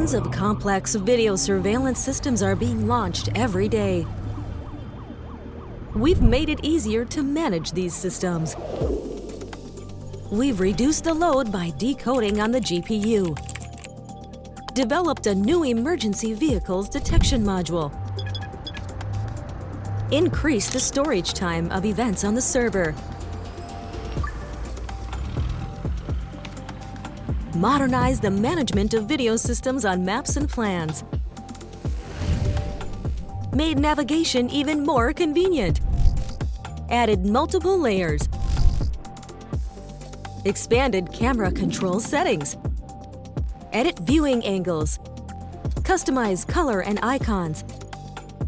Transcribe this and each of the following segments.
Thousands of complex video surveillance systems are being launched every day. We've made it easier to manage these systems. We've reduced the load by decoding on the GPU, developed a new emergency vehicles detection module, increased the storage time of events on the server, modernized the management of video systems on maps and plans, made navigation even more convenient, added multiple layers, expanded camera control settings, edit viewing angles, customize color and icons,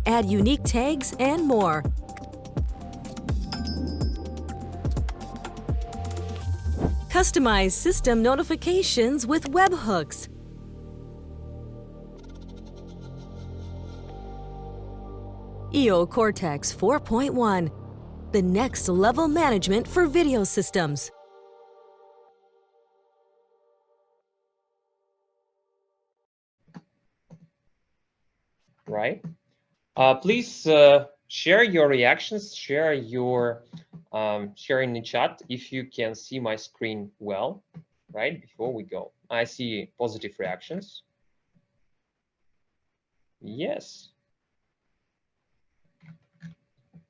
add unique tags, and more. Customize system notifications with webhooks. Eocortex 4.1, the next level management for video systems. Right. Please share your reactions, share your share in the chat if you can see my screen well, right? Before we go, I see positive reactions. Yes.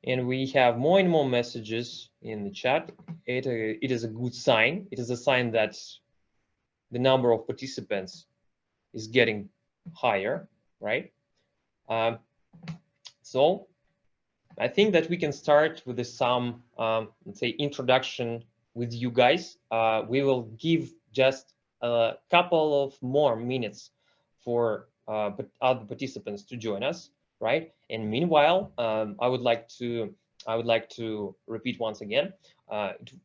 And we have more and more messages in the chat. It is a good sign. It is a sign that the number of participants is getting higher, right? So I think that we can start with some, let's say, introduction with you guys. We will give just a couple of more minutes for other participants to join us, right? And meanwhile, I would like to repeat once again.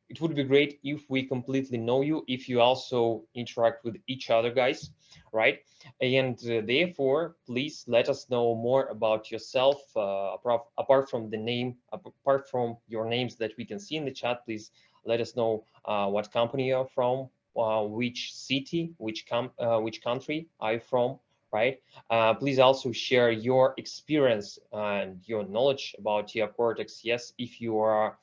It would be great if we completely know you, if you also interact with each other, guys, right? And therefore, please let us know more about yourself. Apart from the name, apart from your names that we can see in the chat, please let us know what company you're from, which city, which country are you from, right? Please also share your experience and your knowledge about Eocortex. Yes, if you are,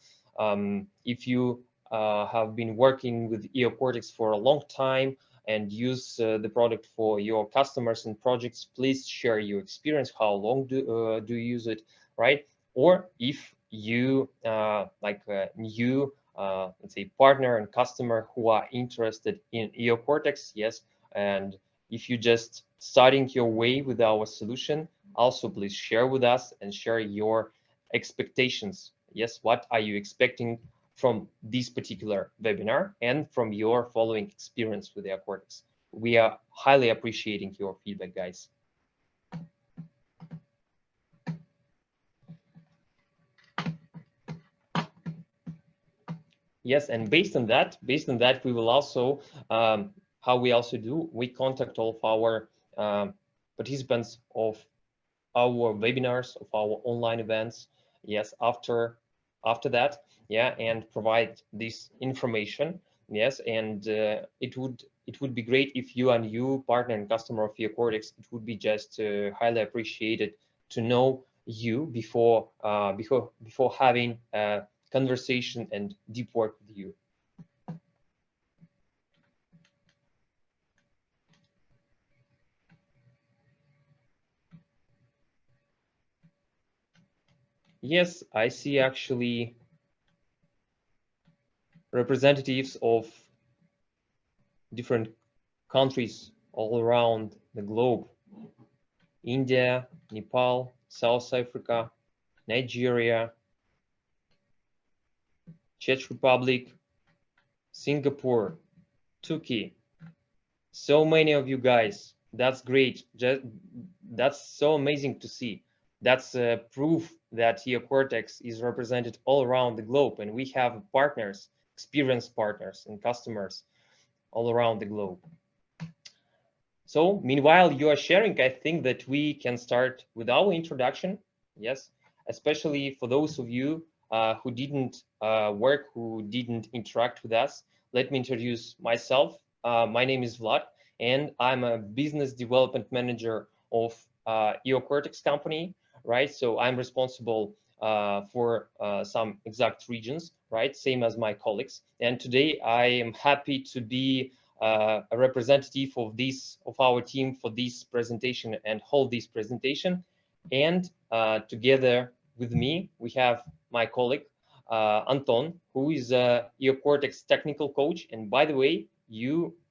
if you have been working with Eocortex for a long time and use the product for your customers and projects, please share your experience. How long do you use it, right? Or if you like a new, let's say, partner and customer who are interested in Eocortex, yes, and if you just starting your way with our solution, also please share with us and share your expectations. Yes, what are you expecting from this particular webinar and from your following experience with Eocortex? We are highly appreciating your feedback, guys. Yes, and based on that, we will also, how we also do, we contact all of our participants of our webinars, of our online events. Yes, after that, yeah, and provide this information. Yes, and it would be great if you and you, partner and customer of Eocortex, it would be just highly appreciated to know you before having a conversation and deep work with you. Yes, I see actually representatives of different countries all around the globe: India, Nepal, South Africa, Nigeria, Czech Republic, Singapore, Turkey. So many of you guys. That's great. That's so amazing to see. That's proof that Eocortex is represented all around the globe, and we have partners, experienced partners and customers all around the globe. So meanwhile you are sharing, I think that we can start with our introduction. Yes, especially for those of you who didn't who didn't interact with us. Let me introduce myself. My name is Vlad, and I'm a business development manager of Eocortex company, right? So I'm responsible for some exact regions, right? Same as my colleagues. And today I am happy to be a representative of our team for this presentation and hold this presentation. And together with me, we have my colleague Anton, who is a Eocortex technical coach. And by the way,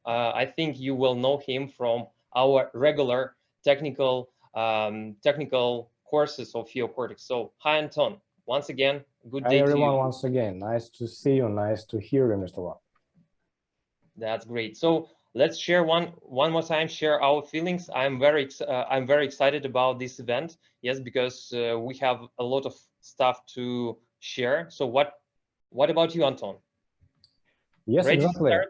I think you will know him from our regular technical courses of Eocortex. So hi, Anton. Once again, good day Hi, everyone, to you. once again. Nice to see you. Nice to hear you, Mr. Rob. That's great. So let's share one more time, share our feelings. I'm very excited about this event. Yes, because we have a lot of stuff to share. So what about you, Anton? Yes, Ready exactly. to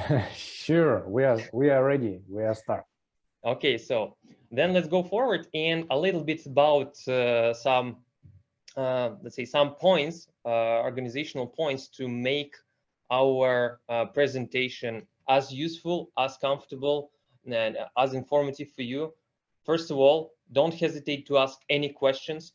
start? Sure, we are ready. We are start. Okay, so then let's go forward and a little bit about some let's say some points, organizational points to make our presentation as useful, as comfortable, and as informative for you. First of all, don't hesitate to ask any questions.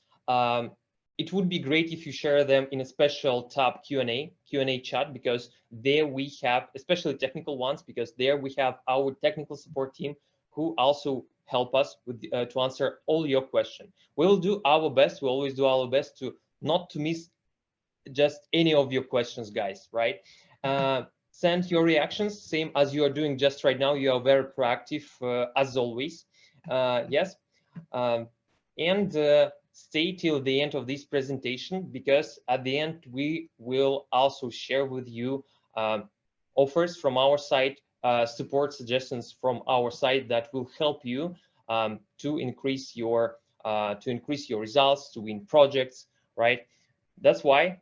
It would be great if you share them in a special tab Q&A chat, because there we have, especially technical ones, because there we have our technical support team who also help us with to answer all your questions. We will do our best. We always do our best to not to miss just any of your questions, guys, right? Send your reactions, same as you are doing just right now. You are very proactive as always. Yes. And stay till the end of this presentation, because at the end we will also share with you offers from our side, support suggestions from our side that will help you to increase your results, to win projects, right? That's why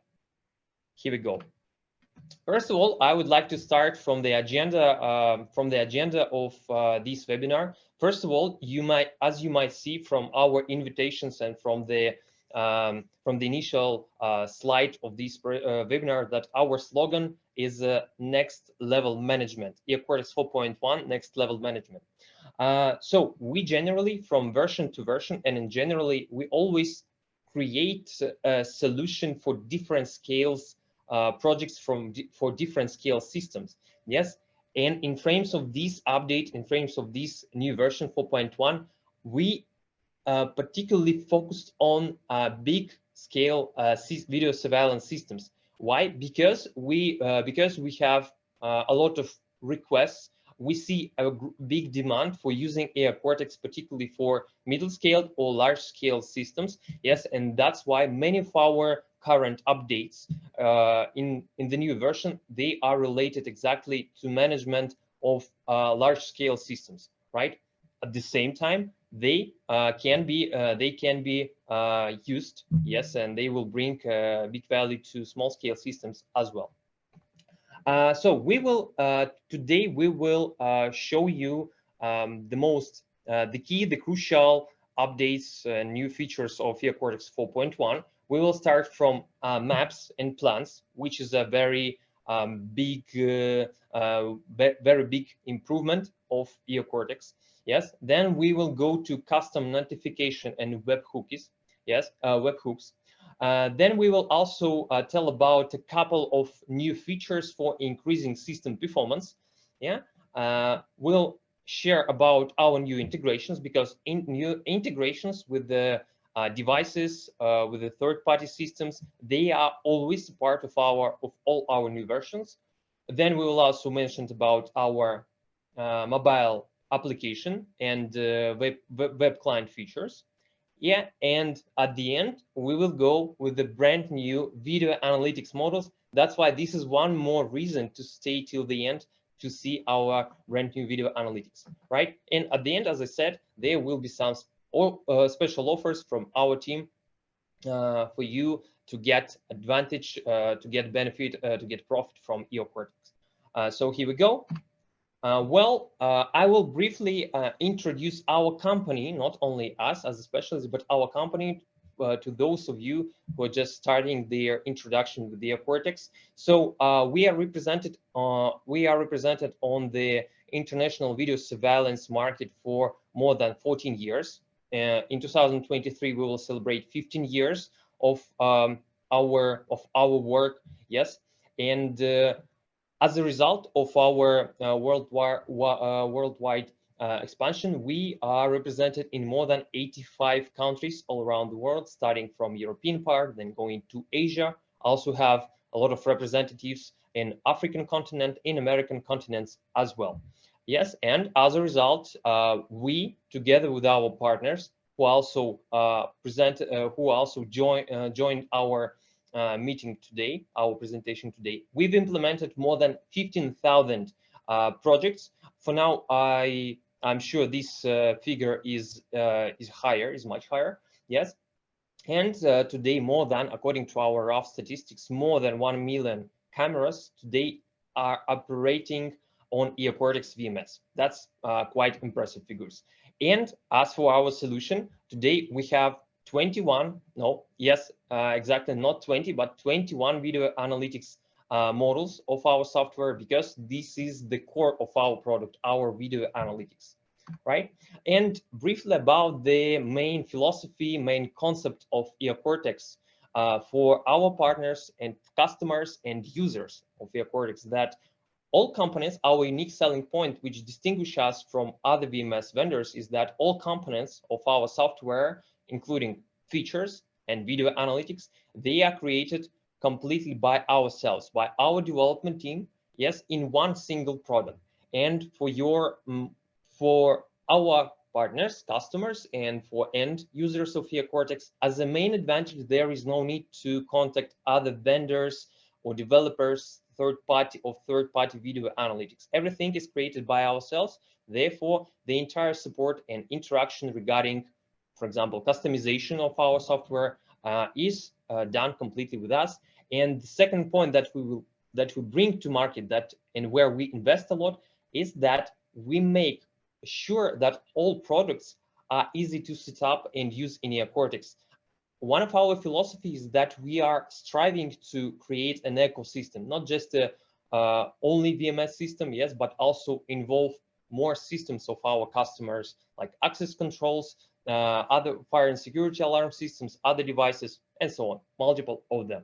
here we go. First of all, I would like to start from the agenda of this webinar. First of all, as you might see from our invitations and from the initial slide of this webinar, that our slogan is next level management, Eocortex 4.1 next level management. So we generally, from version to version, and in generally, we always create a solution for different scales, projects for different scale systems. Yes, and in frames of this update, in frames of this new version 4.1, we particularly focused on big scale video surveillance systems. Why? Because we have a lot of requests. We see a big demand for using Eocortex, particularly for middle scale or large scale systems. Yes, and that's why many of our current updates in the new version, they are related exactly to management of large scale systems, right? At the same time, they can be used, yes, and they will bring big value to small scale systems as well. So we will today we will show you the crucial updates and new features of Eocortex 4.1. We will start from maps and plans, which is a very big improvement of Eocortex. Yes. Then we will go to custom notification and webhooks. Yes, webhooks. Then we will also tell about a couple of new features for increasing system performance. Yeah, we'll share about our new integrations, because new integrations with the devices, with the third-party systems, they are always part of all our new versions. Then we will also mention about our mobile application and web client features. Yeah, and at the end, we will go with the brand new video analytics models. That's why this is one more reason to stay till the end to see our brand new video analytics, right? And at the end, as I said, there will be some special offers from our team for you to get advantage, to get benefit, to get profit from Eocortex. So here we go. I will briefly introduce our company, not only us as a specialist, but our company to those of you who are just starting their introduction with the Eocortex. So we are represented on the international video surveillance market for more than 14 years. In 2023, we will celebrate 15 years of our work. Yes, and as a result of our worldwide expansion, we are represented in more than 85 countries all around the world, starting from European part, then going to Asia. Also have a lot of representatives in African continent, in American continents as well. Yes, and as a result, we, together with our partners, who also joined our meeting today, our presentation today, we've implemented more than 15,000 projects. For now, I'm sure this figure is much higher. Yes, and today according to our rough statistics, more than 1 million cameras today are operating on Eocortex VMS. That's quite impressive figures. And as for our solution, today we have 21, no, yes, exactly not 20, but 21 video analytics models of our software, because this is the core of our product, our video analytics, right? And briefly about the main philosophy, main concept of Eocortex for our partners and customers and users of Eocortex, that all components, our unique selling point, which distinguishes us from other VMS vendors, is that all components of our software, including features and video analytics, they are created completely by ourselves, by our development team, yes, in one single product. And for our partners, customers, and for end users of Eocortex, as a main advantage, there is no need to contact other vendors or developers, third-party video analytics. Everything is created by ourselves. Therefore, the entire support and interaction regarding, for example, customization of our software is done completely with us. And the second point that we bring to market, and where we invest a lot, is that we make sure that all products are easy to set up and use in Eocortex. One of our philosophies is that we are striving to create an ecosystem, not just a only VMS system, yes, but also involve more systems of our customers, like access controls, other fire and security alarm systems, other devices, and so on, multiple of them.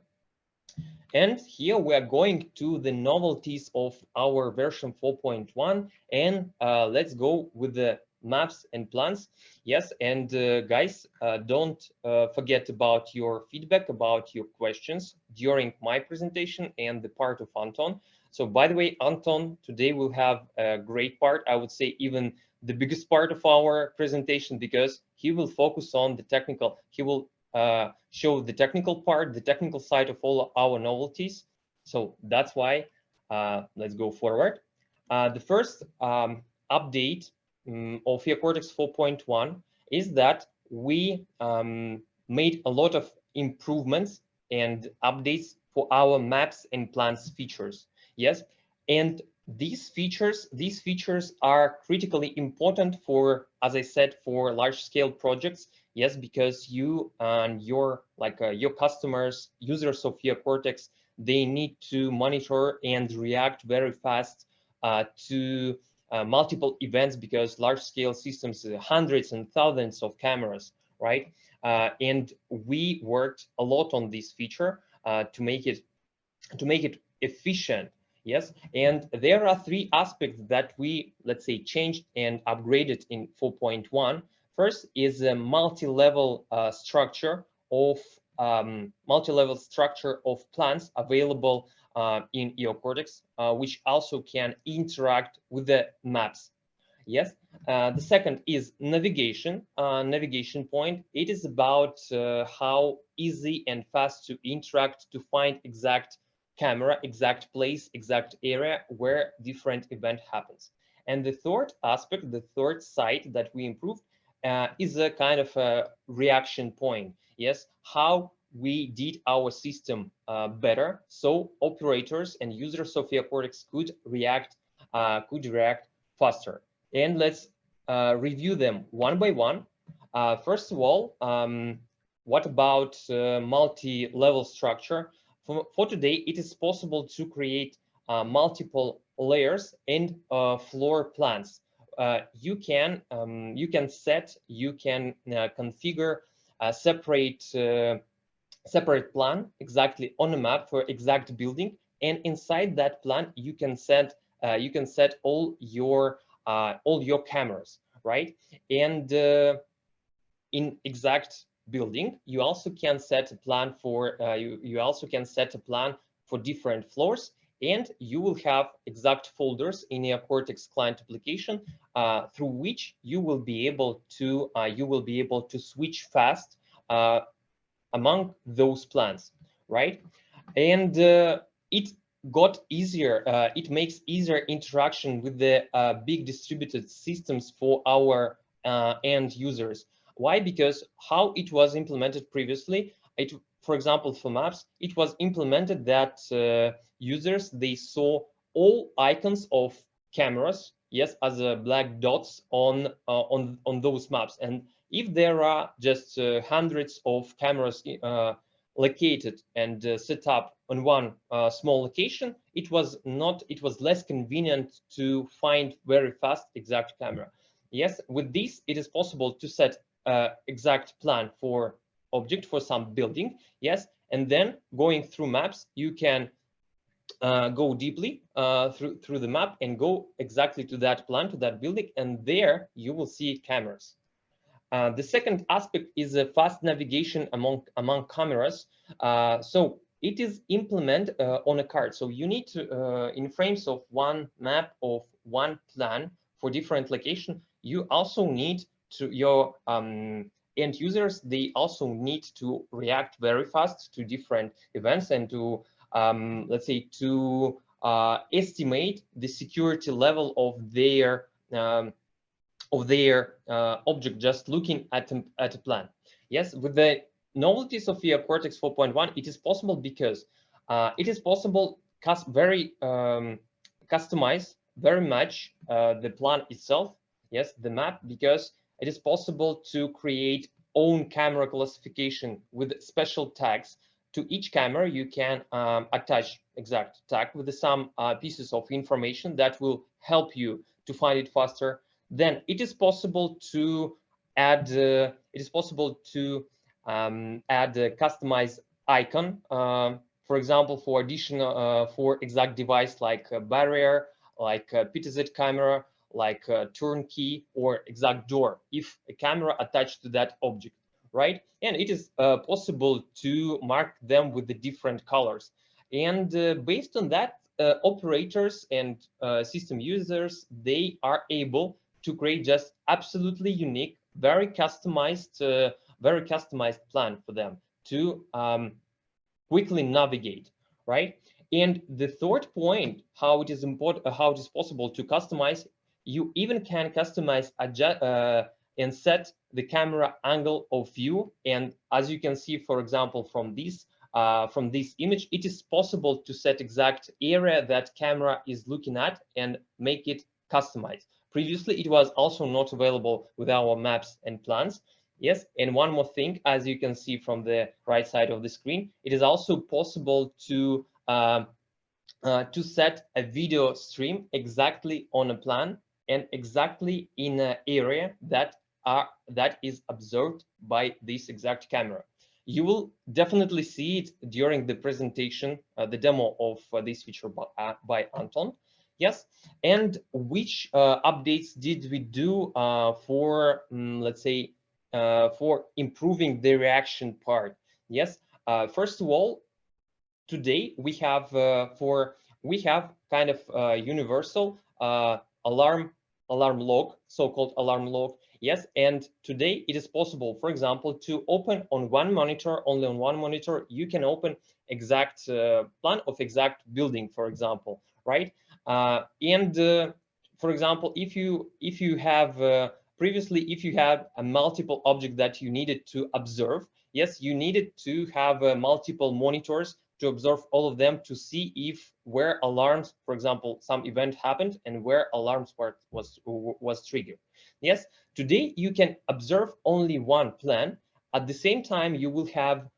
And here we are going to the novelties of our version 4.1, and let's go with the maps and plans. Yes, and guys, don't forget about your feedback, about your questions during my presentation and the part of Anton. So by the way, Anton today will have a great part, I would say even the biggest part of our presentation, because he will focus on the technical. He will show the technical part, the technical side of all our novelties. So that's why let's go forward. The first update of Eocortex 4.1 is that we made a lot of improvements and updates for our maps and plans features. Yes, and these features are critically important for, as I said, for large-scale projects. Yes, because you and your customers, users of Eocortex, they need to monitor and react very fast to multiple events, because large-scale systems, hundreds and thousands of cameras, right? And we worked a lot on this feature to make it efficient. Yes, and there are three aspects that we, let's say, changed and upgraded in 4.1. First is a multi-level structure of plans available in Eocortex, which also can interact with the maps. Yes. The second is navigation. Navigation point. It is about how easy and fast to interact to find exact camera, exact place, exact area where different event happens. And the third aspect, the third side that we improved is a kind of a reaction point. Yes, how we did our system better, so operators and users of Eocortex could react faster. And let's review them one by one. First of all, what about multi-level structure? For today, it is possible to create multiple layers and floor plans. You can configure a separate plan exactly on a map for exact building, and inside that plan you can set all your cameras, right? And in exact building, you also can set a plan for different floors, and you will have exact folders in your Eocortex client application through which you will be able to switch fast among those plans, right? And it got easier. It makes easier interaction with the big distributed systems for our end users. Why? Because how it was implemented previously, for example, for maps, it was implemented that users, they saw all icons of cameras, yes, as black dots on those maps. And if there are just hundreds of cameras located and set up on one small location, it was less convenient to find very fast exact camera. Yes, with this, it is possible to set exact plan for object for some building. Yes, and then going through maps, you can go deeply through the map and go exactly to that plan, to that building, and there you will see cameras. The second aspect is a fast navigation among cameras. So it is implemented on a card. So you need to, in frames of one map of one plan for different location, you also need to, your end users, they also need to react very fast to different events and to, let's say, to estimate the security level of their object just looking at a plan. Yes, with the novelties of Eocortex 4.1, it is possible because it is possible customize very much the plan itself. Yes, the map, because it is possible to create own camera classification with special tags. To each camera, you can attach exact tag with some pieces of information that will help you to find it faster. Then it is possible to add add a customized icon, for example, for additional for exact device like a barrier, like a PTZ camera, like a turnkey, or exact door if a camera attached to that object, right? And it is possible to mark them with the different colors, and based on that, operators and system users, they are able to create just absolutely unique, very customized plan for them to quickly navigate, right? And the third point, how it is possible to customize, you even can customize and set the camera angle of view. And as you can see, for example, from this image, it is possible to set exact area that camera is looking at and make it customized. Previously, it was also not available with our maps and plans. Yes, and one more thing, as you can see from the right side of the screen, it is also possible to set a video stream exactly on a plan and exactly in an area that is observed by this exact camera. You will definitely see it during the presentation, the demo of this feature by Anton. Yes, and which updates did we do for, let's say, for improving the reaction part? Yes, first of all, today we have kind of universal alarm log, so-called alarm log. Yes, and today it is possible, for example, to open on one monitor, only on one monitor, you can open exact plan of exact building, for example, right? And for example, if you have previously, if you had a multiple object that you needed to observe, yes, you needed to have multiple monitors to observe all of them to see if where alarms, for example, some event happened and where alarms was triggered. Yes, today you can observe only one plan At the same time, you will have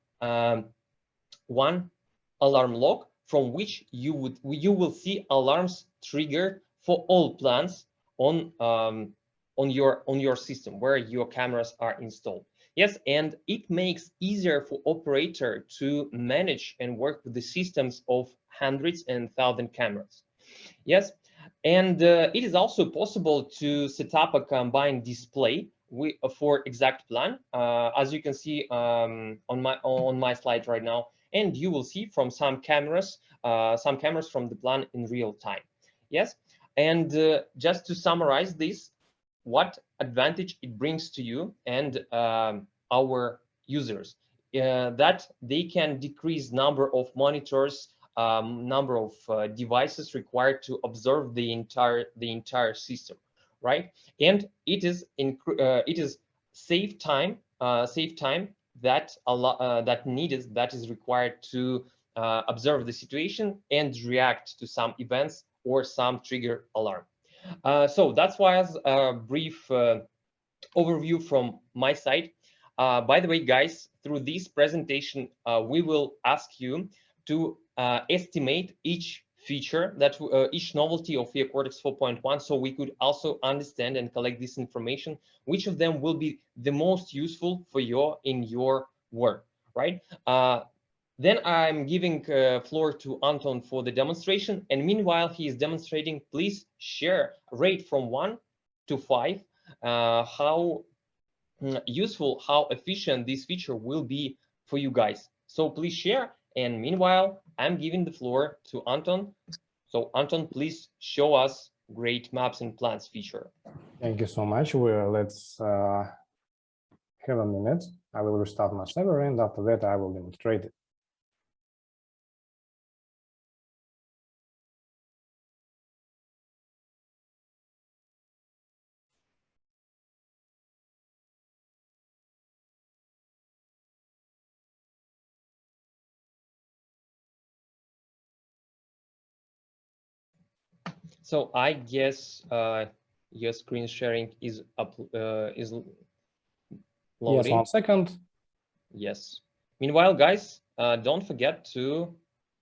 one alarm log from which you will see alarms triggered for all plants on your system where your cameras are installed. Yes, and it makes easier for operator to manage and work with the systems of hundreds and thousands cameras. Yes, and it is also possible to set up a combined display for exact plan, as you can see on my slide right now, and you will see from some cameras from the plan in real time. Yes, and just to summarize this, what advantage it brings to you and our users, that they can decrease number of monitors, number of devices required to observe the entire system, right? And it is save time that that is required to observe the situation and react to some events or some trigger alarm. So that's why, as a brief overview from my side. By the way, guys, through this presentation, we will ask you to estimate each feature, that each novelty of Eocortex 4.1, so we could also understand and collect this information, which of them will be the most useful for you in your work, right? Then I'm giving floor to Anton for the demonstration, and meanwhile he is demonstrating, please share, rate from 1 to 5 how useful, how efficient this feature will be for you guys. So please share, and meanwhile I'm giving the floor to Anton. So Anton, please show us great maps and plans feature. Thank you so much. Let's have a minute. I will restart my server, and after that I will demonstrate it. So I guess your screen sharing is loading. Yes, 1 second. Yes. Meanwhile, guys, don't forget to,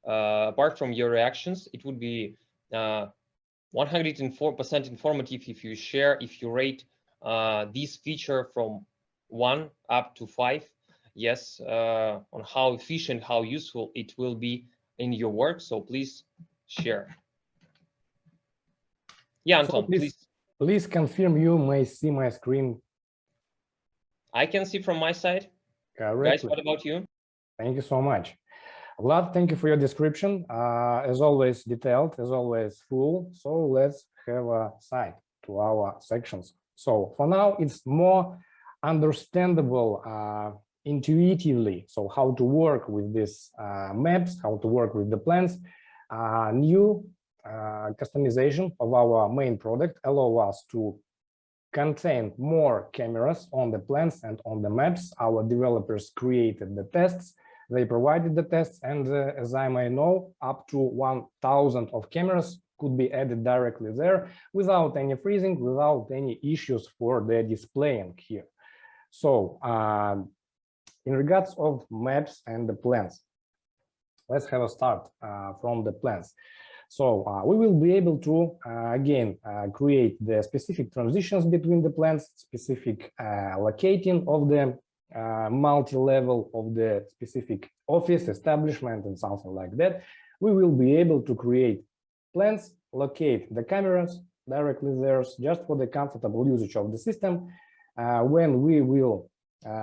apart from your reactions, it would be 104% informative if you share, if you rate this feature from 1 up to 5. Yes, on how efficient, how useful it will be in your work. So please share. Yeah, Anton, so please confirm you may see my screen. I can see from my side. Correctly. Guys, what about you? Thank you so much. Vlad, thank you for your description. As always, detailed, as always, full. So let's have a side to our sections. So for now, it's more understandable intuitively. So how to work with these maps, how to work with the plans. New customization of our main product allow us to contain more cameras on the plans and on the maps. Our developers created the tests, they provided the tests, and as I may know, up to 1,000 of cameras could be added directly there without any freezing, without any issues for the displaying here. So in regards of maps and the plans, let's have a start from the plans. So we will be able to, again, create the specific transitions between the plans, specific locating of the multi-level of the specific office, establishment, and something like that. We will be able to create plans, locate the cameras directly there, just for the comfortable usage of the system. When we will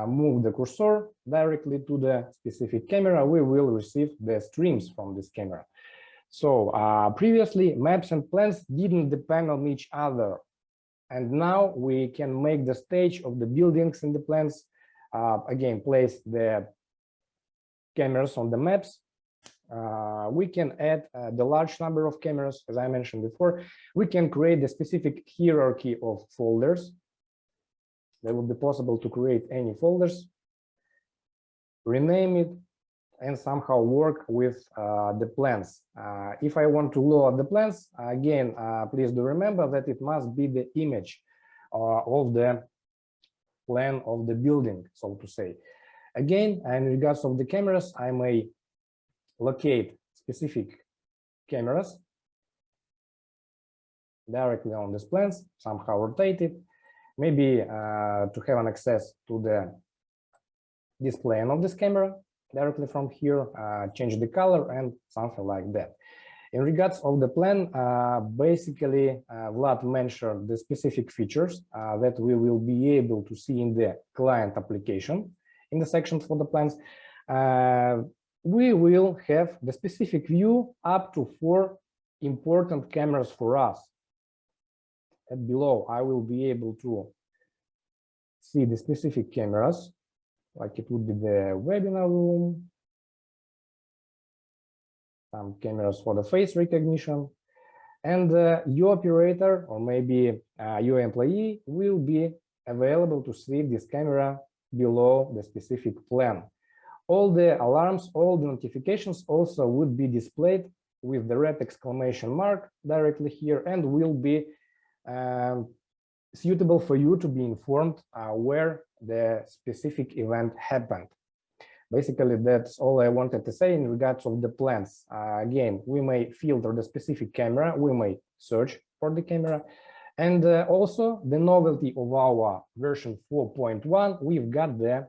move the cursor directly to the specific camera, we will receive the streams from this camera. So previously, maps and plans didn't depend on each other. And now we can make the stage of the buildings in the plans, again, place the cameras on the maps. We can add the large number of cameras, as I mentioned before. We can create a specific hierarchy of folders. That would be possible to create any folders, rename it, and somehow work with the plans. If I want to load the plans, again, please do remember that it must be the image of the plan of the building, so to say. Again, in regards of the cameras, I may locate specific cameras directly on these plans, somehow rotate it, maybe to have an access to the display of this camera directly from here, change the color and something like that. In regards of the plan, basically, Vlad mentioned the specific features that we will be able to see in the client application in the section for the plans. We will have the specific view up to 4 important cameras for us. And below, I will be able to see the specific cameras, like it would be the webinar room, some cameras for the face recognition, and your operator or maybe your employee will be available to see this camera below the specific plan. All the alarms, all the notifications also would be displayed with the red exclamation mark directly here and will be suitable for you to be informed where the specific event happened. Basically, that's all I wanted to say in regards of the plans. Again, we may filter the specific camera, we may search for the camera, and also the novelty of our version 4.1, we've got the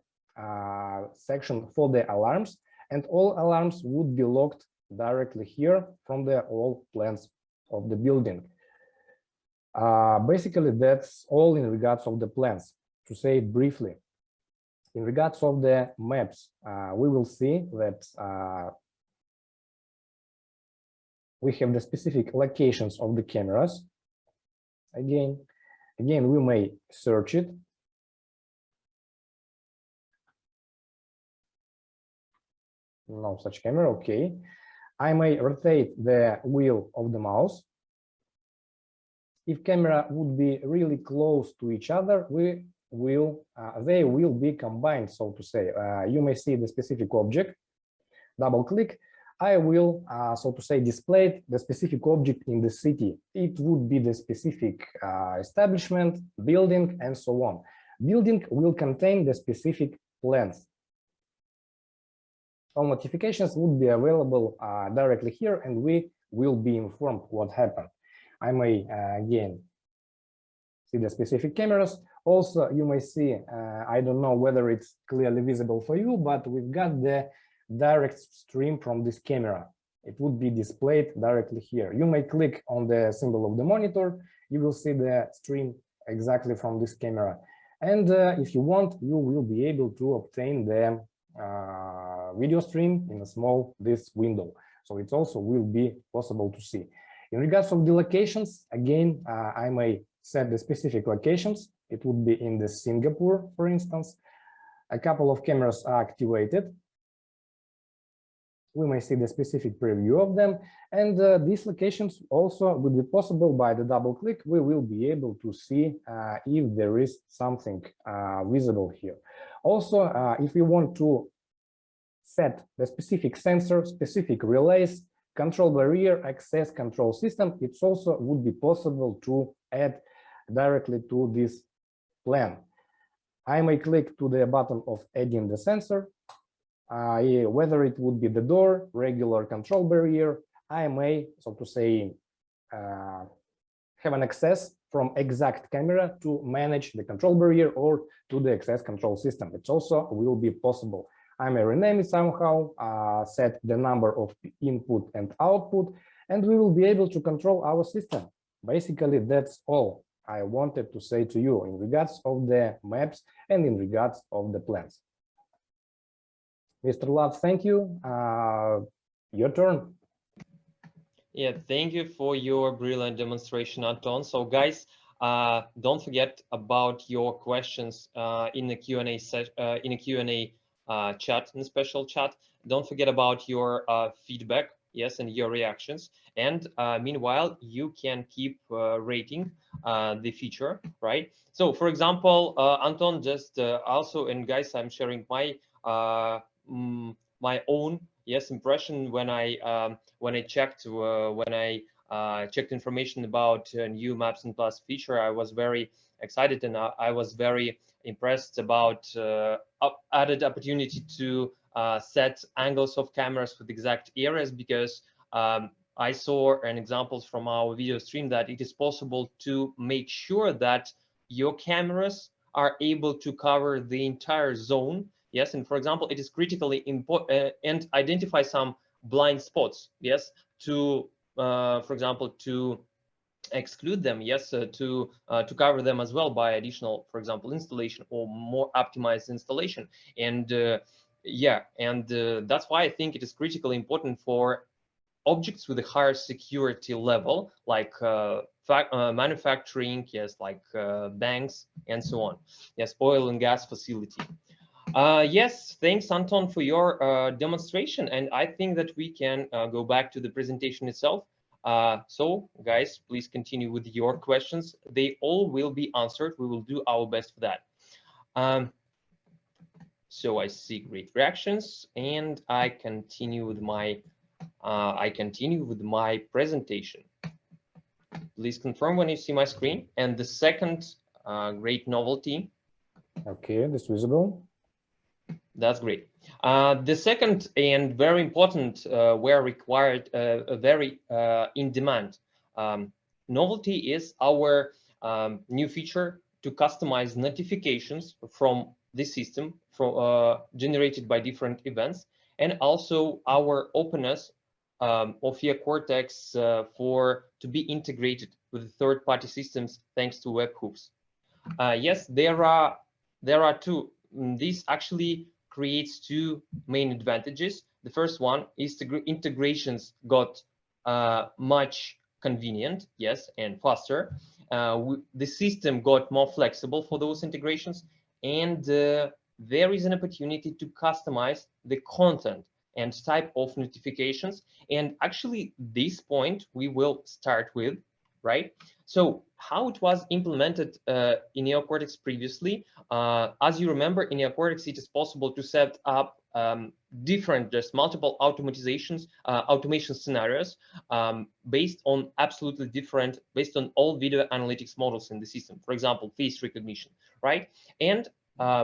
section for the alarms, and all alarms would be logged directly here from the all plans of the building. Basically, that's all in regards of the plans. To say it briefly, in regards of the maps, we will see that we have the specific locations of the cameras. Again, we may search it. No such camera, okay. I may rotate the wheel of the mouse. If camera would be really close to each other, they will be combined, so to say. You may see the specific object, double click. I will, so to say, display the specific object in the city. It would be the specific establishment, building, and so on. Building will contain the specific plans. All notifications would be available directly here, and we will be informed what happened. I may again see the specific cameras. Also, you may see, I don't know whether it's clearly visible for you, but we've got the direct stream from this camera. It would be displayed directly here. You may click on the symbol of the monitor. You will see the stream exactly from this camera. And if you want, you will be able to obtain the video stream in a small this window. So it also will be possible to see. In regards of the locations, again, I may set the specific locations. It would be in the Singapore, for instance. A couple of cameras are activated. We may see the specific preview of them. And these locations also would be possible by the double click. We will be able to see if there is something visible here. Also, if we want to set the specific sensor, specific relays, control barrier, access control system, it also would be possible to add directly to this plan. I may click to the button of adding the sensor, whether it would be the door, regular control barrier. I may, so to say, have an access from exact camera to manage the control barrier or to the access control system. It also will be possible. I may rename it somehow, set the number of input and output, and we will be able to control our system. Basically, that's all I wanted to say to you in regards of the maps and in regards of the plans. Mr. Love, thank you. Your turn. Yeah, thank you for your brilliant demonstration, Anton. So guys, don't forget about your questions in the Q&A chat, in the special chat. Don't forget about your feedback, yes, and your reactions. And meanwhile, you can keep rating the feature, right? So, for example, Anton just also, and guys, I'm sharing my my own impression when I checked when I checked information about new Maps and Plus feature, I was very excited, and I was very impressed about added opportunity to set angles of cameras with exact areas, because I saw an examples from our video stream that it is possible to make sure that your cameras are able to cover the entire zone. Yes, and for example, it is critically important and identify some blind spots. Yes, to for example, to exclude them. Yes, to cover them as well by additional, for example, installation or more optimized installation. And yeah, and that's why I think it is critically important for objects with a higher security level, like manufacturing, yes, like banks and so on. Yes, oil and gas facility. Yes, thanks, Anton, for your demonstration. And I think that we can go back to the presentation itself. So, guys, please continue with your questions. They all will be answered. We will do our best for that. So I see great reactions, and I continue with my presentation. Please confirm when you see my screen. And the second great novelty. Okay, this visible. That's great. The second and very important, where required, very in demand novelty is our new feature to customize notifications from the system generated by different events, and also our openness of Eocortex to be integrated with third-party systems thanks to webhooks. Yes, there are two. This actually creates two main advantages. The first one is the integrations got much convenient, yes, and faster. The system got more flexible for those integrations, and there is an opportunity to customize the content and type of notifications. And actually, this point we will start with, right? So how it was implemented in Eocortex previously, as you remember, in Eocortex, it is possible to set up different, just multiple automation scenarios based on absolutely different, based on all video analytics models in the system. For example, face recognition, right? And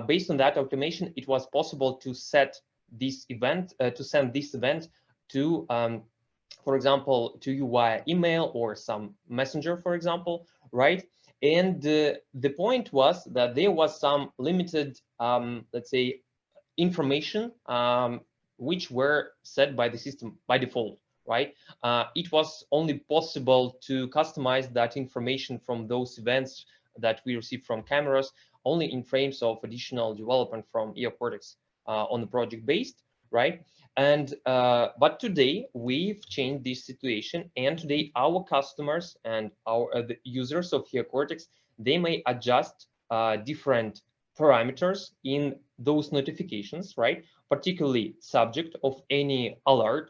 based on that automation, it was possible to set this event, to send this event to for example, to you via email or some messenger, for example, right? And the point was that there was some limited, let's say, information which were set by the system by default, right? It was only possible to customize that information from those events that we received from cameras only in frames of additional development from Eocortex on the project based, right? And but today we've changed this situation, and today our customers and our the users of Eocortex, they may adjust different parameters in those notifications, right? Particularly subject of any alert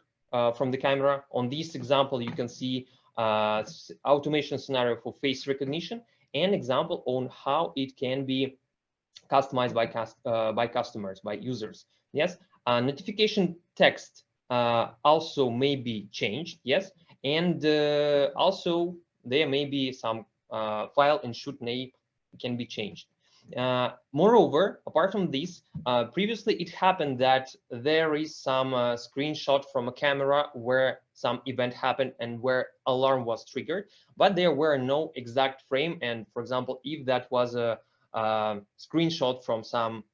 from the camera. On this example, you can see automation scenario for face recognition, and example on how it can be customized by customers, by users. Yes, notification text also may be changed. Yes, and also there may be some file and shoot name can be changed. Moreover, apart from this, previously it happened that there is some screenshot from a camera where some event happened and where alarm was triggered, but there were no exact frame. And for example, if that was a screenshot from some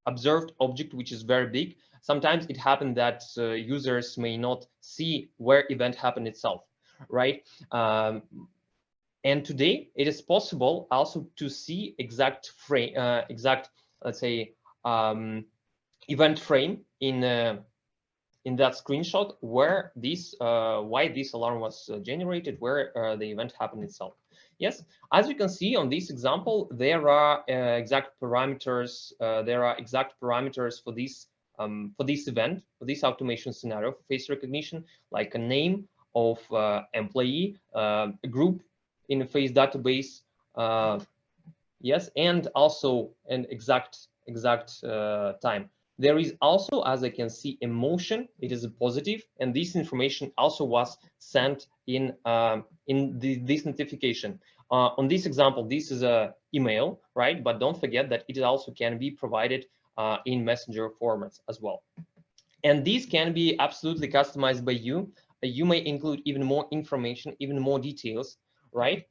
observed object which is very big, sometimes it happened that users may not see where event happened itself, right? And today it is possible also to see exact frame, let's say event frame in that screenshot where this why this alarm was generated, where the event happened itself. Yes, as you can see on this example, there are exact parameters. There are exact parameters for this event, for this automation scenario for face recognition, like a name of employee, a group in a face database, yes, and also an exact time. there is also, as I can see, emotion. It is a positive, and this information also was sent in this notification. On this example, this is a email, right? But don't forget that it also can be provided in messenger formats as well. And these can be absolutely customized by you. You may include even more information, even more details, right?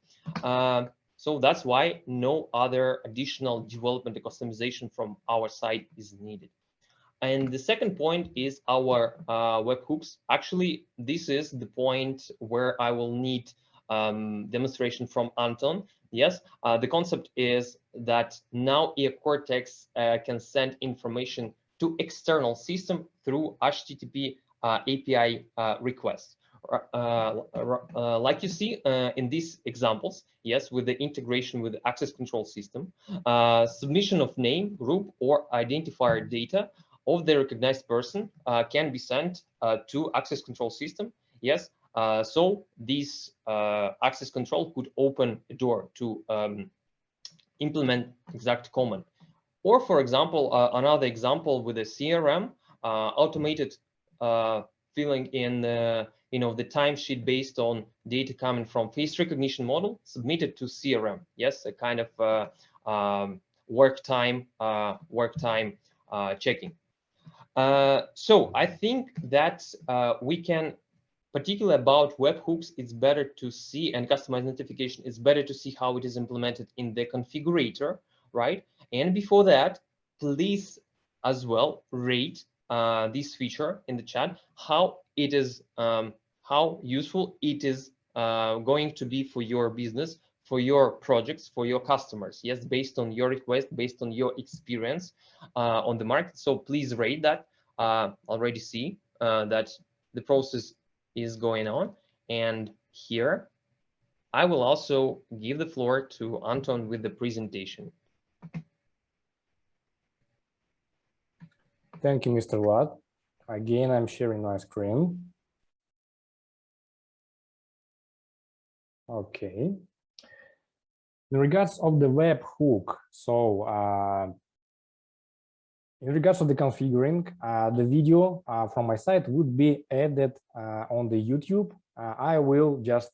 So that's why no other additional development or customization from our side is needed. And the second point is our webhooks. Actually, this is the point where I will need demonstration from Anton. Yes, the concept is that now Eocortex can send information to external system through HTTP API requests. Like you see in these examples, yes, with the integration with the access control system, submission of name, group, or identifier data of the recognized person can be sent to access control system. Yes, so this access control could open a door to implement exact command. Or for example, another example with a CRM, automated filling in the timesheet based on data coming from face recognition model submitted to CRM. Yes, a kind of work time checking. So I think that we can, particularly about webhooks, it's better to see, and customized notification, it's better to see how it is implemented in the configurator, right? And before that, please as well rate this feature in the chat, how it is, how useful it is going to be for your business, for your projects, for your customers. Yes, based on your request, based on your experience on the market. So please rate that. Already see that the process is going on. And here, I will also give the floor to Anton with the presentation. Thank you, Mr. Vlad. Again, I'm sharing my screen. Okay. In regards of the webhook, so in regards of the configuring, the video from my site would be added on the YouTube. I will just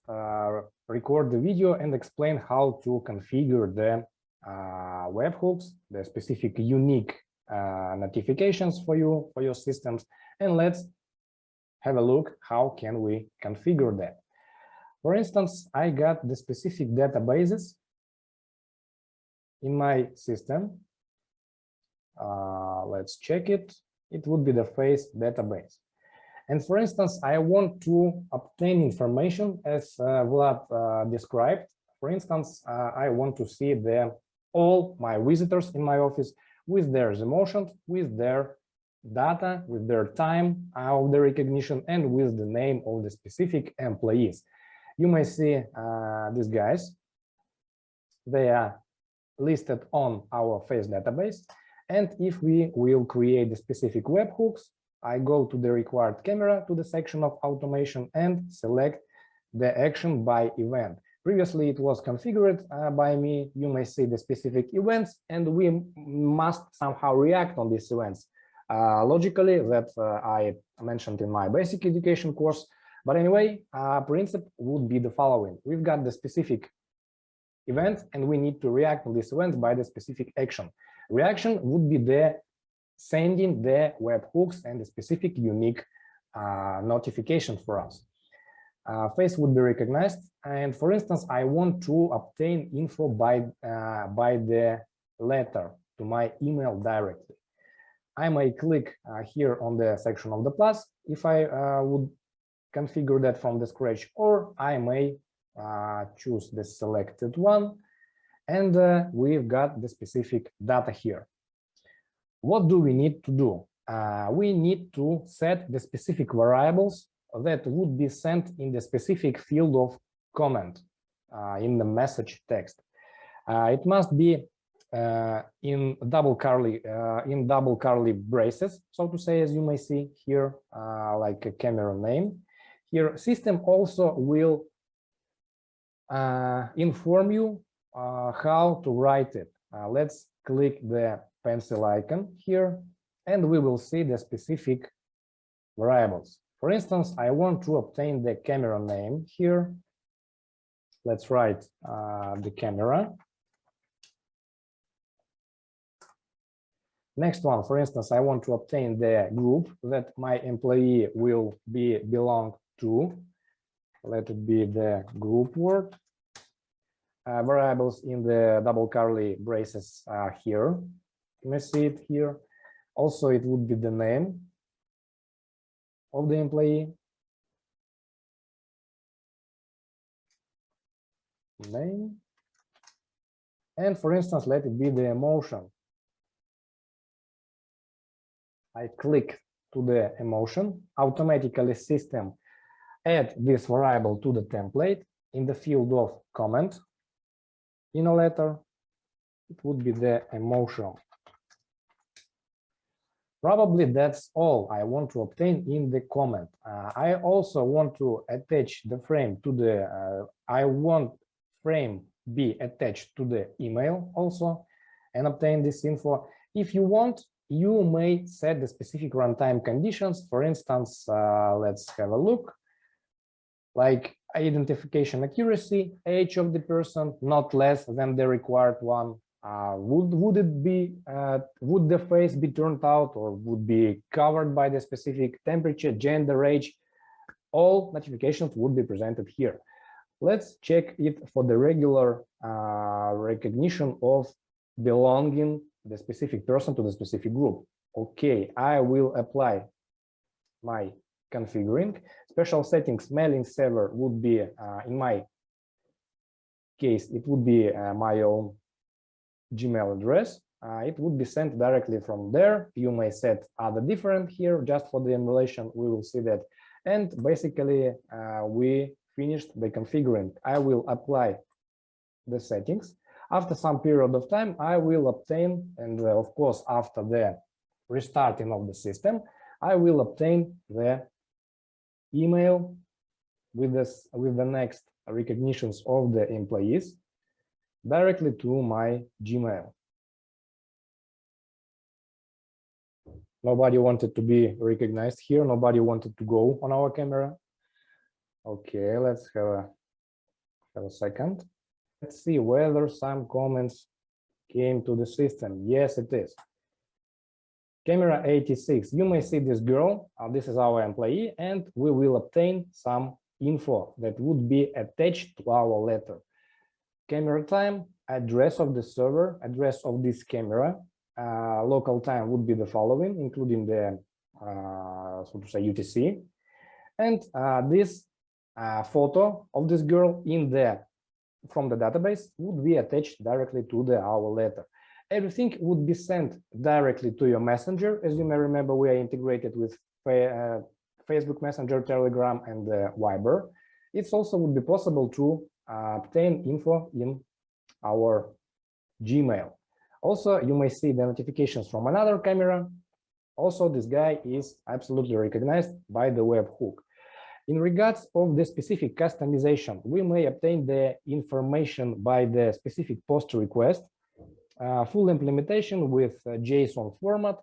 record the video and explain how to configure the webhooks, the specific unique notifications for you, for your systems. And let's have a look how can we configure that. For instance, I got the specific databases in my system. Let's check it. It would be the face database. And for instance, I want to obtain information as Vlad described. For instance, I want to see all my visitors in my office with their emotions, with their data, with their time of the recognition, and with the name of the specific employees. You may see these guys. They are listed on our face database. And if we will create the specific webhooks, I go to the required camera, to the section of automation, and select the action by event. Previously, it was configured by me. You may see the specific events, and we must somehow react on these events logically, that I mentioned in my basic education course. But anyway, principle would be the following. We've got the specific event, and we need to react on this event by the specific action. Reaction would be the sending the webhooks and the specific unique notification for us. Face would be recognized, and for instance, I want to obtain info by the letter to my email directly. I may click here on the section of the plus if I would configure that from the scratch, or I may choose the selected one, and we've got the specific data here. What do we need to do? We need to set the specific variables that would be sent in the specific field of comment in the message text. It must be in double curly braces, so to say, as you may see here, like a camera name. Here, system also will inform you how to write it. Let's click the pencil icon here and we will see the specific variables. For instance, I want to obtain the camera name here. Let's write the camera. Next one, for instance, I want to obtain the group that my employee will belong to. Let it be the group word. Variables in the double curly braces are here. You may see it here. Also, it would be the name of the employee. Name. And for instance, let it be the emotion. I click to the emotion. Automatically system add this variable to the template in the field of comment. In a letter, it would be the emotion. Probably that's all I want to obtain in the comment. I also want to attach the frame to the, I want frame be attached to the email also and obtain this info. If you want, you may set the specific runtime conditions. For instance, let's have a look. Like identification accuracy, age of the person, not less than the required one. Would it be, would the face be turned out or would be covered by the specific temperature, gender, age? All notifications would be presented here. Let's check it for the regular recognition of belonging the specific person to the specific group. Okay, I will apply my configuring. Special settings mailing server would be, in my case, it would be my own Gmail address. It would be sent directly from there. You may set other different here just for the emulation. We will see that. And basically, we finished the configuring. I will apply the settings. After some period of time, I will obtain, and of course, after the restarting of the system, I will obtain the email with this, with the next recognitions of the employees directly to my Gmail. Nobody wanted to be recognized here. Nobody wanted to go on our camera. Okay, let's have a second. Let's see whether some comments came to the system. Yes, it is. Camera 86, you may see this girl. This is our employee, and we will obtain some info that would be attached to our letter. Camera time, address of the server, address of this camera, local time would be the following, including the, so to say, UTC. And this photo of this girl in the from the database would be attached directly to our letter. Everything would be sent directly to your messenger. As you may remember, we are integrated with Facebook Messenger, Telegram, and Viber. It also would be possible to obtain info in our Gmail. Also, you may see the notifications from another camera. Also, this guy is absolutely recognized by the webhook. In regards of the specific customization, we may obtain the information by the specific post request, full implementation with JSON format.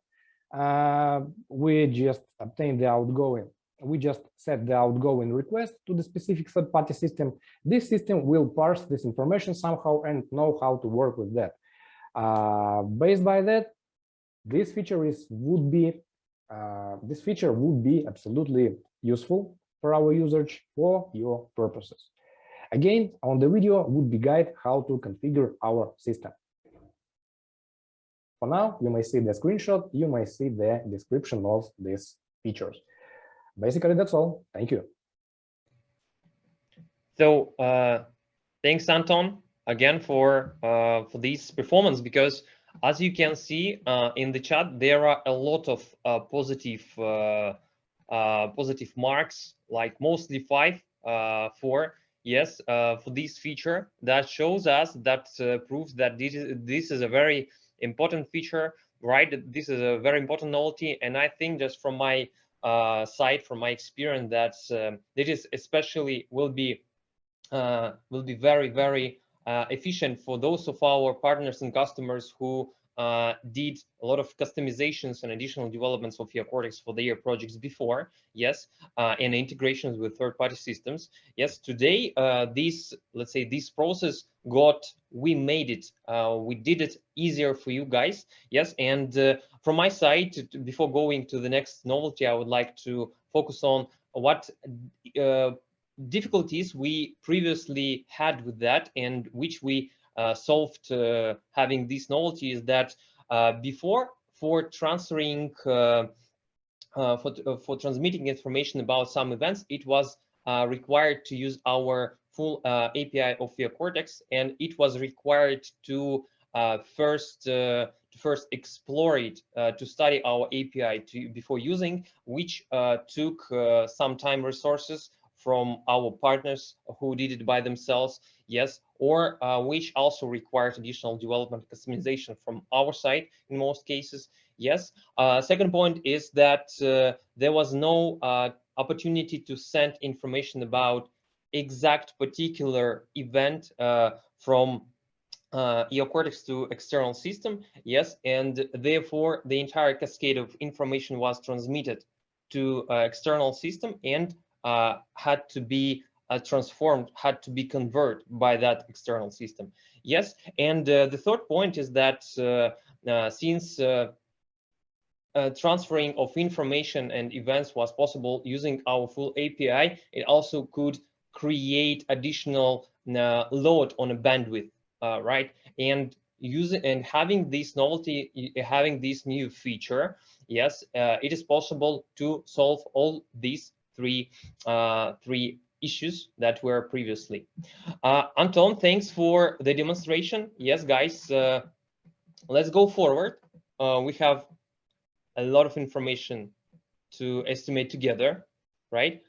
We just obtain the outgoing. We just set the outgoing request to the specific third-party system. This system will parse this information somehow and know how to work with that. Based by that, this feature would be absolutely useful for our users for your purposes. Again, on the video would be guide how to configure our system. For now, you may see the screenshot, you may see the description of these features. Basically, that's all. Thank you. So thanks, Anton, again for this performance, because as you can see in the chat, there are a lot of positive marks, like mostly 5, 4, yes, for this feature. That shows us, that proves that this is a very important feature, right? This is a very important novelty, and I think just from my side, from my experience, that it is especially will be very, very efficient for those of our partners and customers who did a lot of customizations and additional developments of Eocortex for their projects before, yes, and integrations with third-party systems. Yes, today let's say this process we made it, we did it easier for you guys. Yes, and from my side, before going to the next novelty, I would like to focus on what difficulties we previously had with that, and which we solved having this novelty. Is that before, for transferring for transmitting information about some events, it was required to use our full API of Eocortex, and it was required to first explore it, to study our API before using, which took some time, resources from our partners who did it by themselves, yes, or which also required additional development customization from our side in most cases, yes. Second point is that there was no opportunity to send information about exact particular event from Eocortex to external system, yes, and therefore the entire cascade of information was transmitted to external system and had to be transformed, had to be converted by that external system, yes. And the third point is that since transferring of information and events was possible using our full API, it also could create additional load on a bandwidth, right? And having this novelty, having this new feature, yes, it is possible to solve all these three issues that were previously. Anton, thanks for the demonstration. Yes, guys, let's go forward. We have a lot of information to estimate together, right?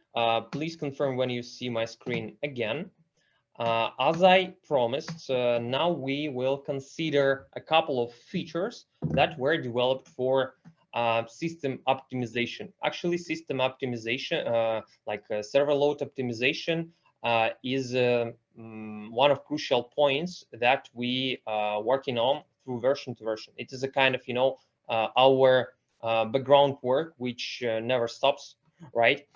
Please confirm when you see my screen again. As I promised, now we will consider a couple of features that were developed for system optimization. Actually, system optimization, like server load optimization, is one of crucial points that we are working on through version to version. It is a kind of, our background work which never stops, right?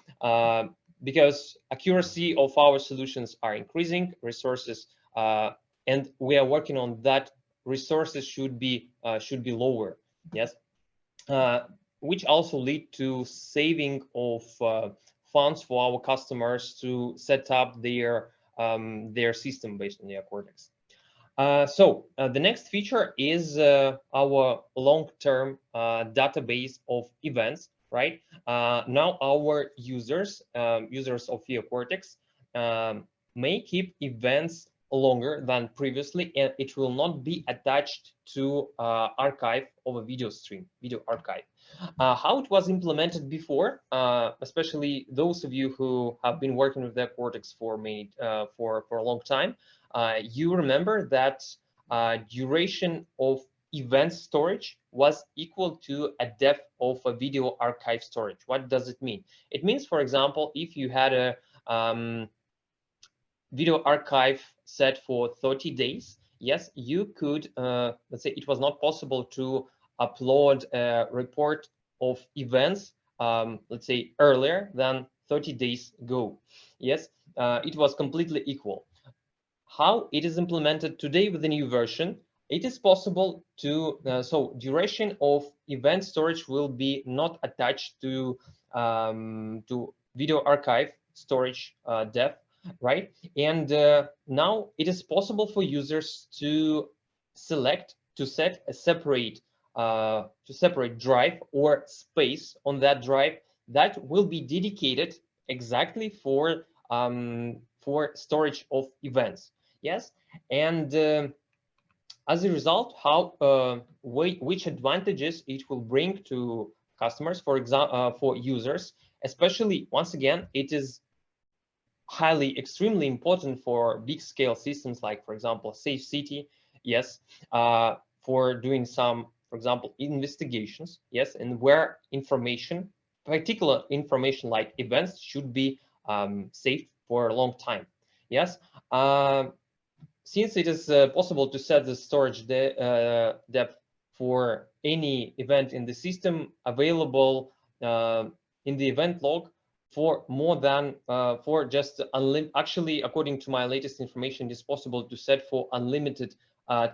Because accuracy of our solutions are increasing, resources, and we are working on that. Resources should be lower, yes, which also lead to saving of funds for our customers to set up their system based on the Eocortex. So the next feature is our long-term database of events, right? Now our users of Eocortex may keep events longer than previously, and it will not be attached to archive of a video stream, video archive. How it was implemented before, especially those of you who have been working with Eocortex for a long time, you remember that duration of event storage was equal to a depth of a video archive storage. What does it mean? It means, for example, if you had a video archive set for 30 days, yes, you could, let's say it was not possible to upload a report of events, let's say earlier than 30 days ago. Yes, it was completely equal. How it is implemented today with the new version, it is possible to, so duration of event storage will be not attached to video archive storage depth, right? And now it is possible for users to select, to set a separate drive or space on that drive that will be dedicated exactly for storage of events. Yes, and as a result, which advantages it will bring to customers, for example, for users, especially, once again, it is extremely important for big scale systems like, for example, Safe City, yes, for doing some, for example, investigations, yes, and where information, particular information like events, should be saved for a long time, yes. Since it is possible to set the storage depth for any event in the system available in the event log for more than for just actually, according to my latest information, it is possible to set for unlimited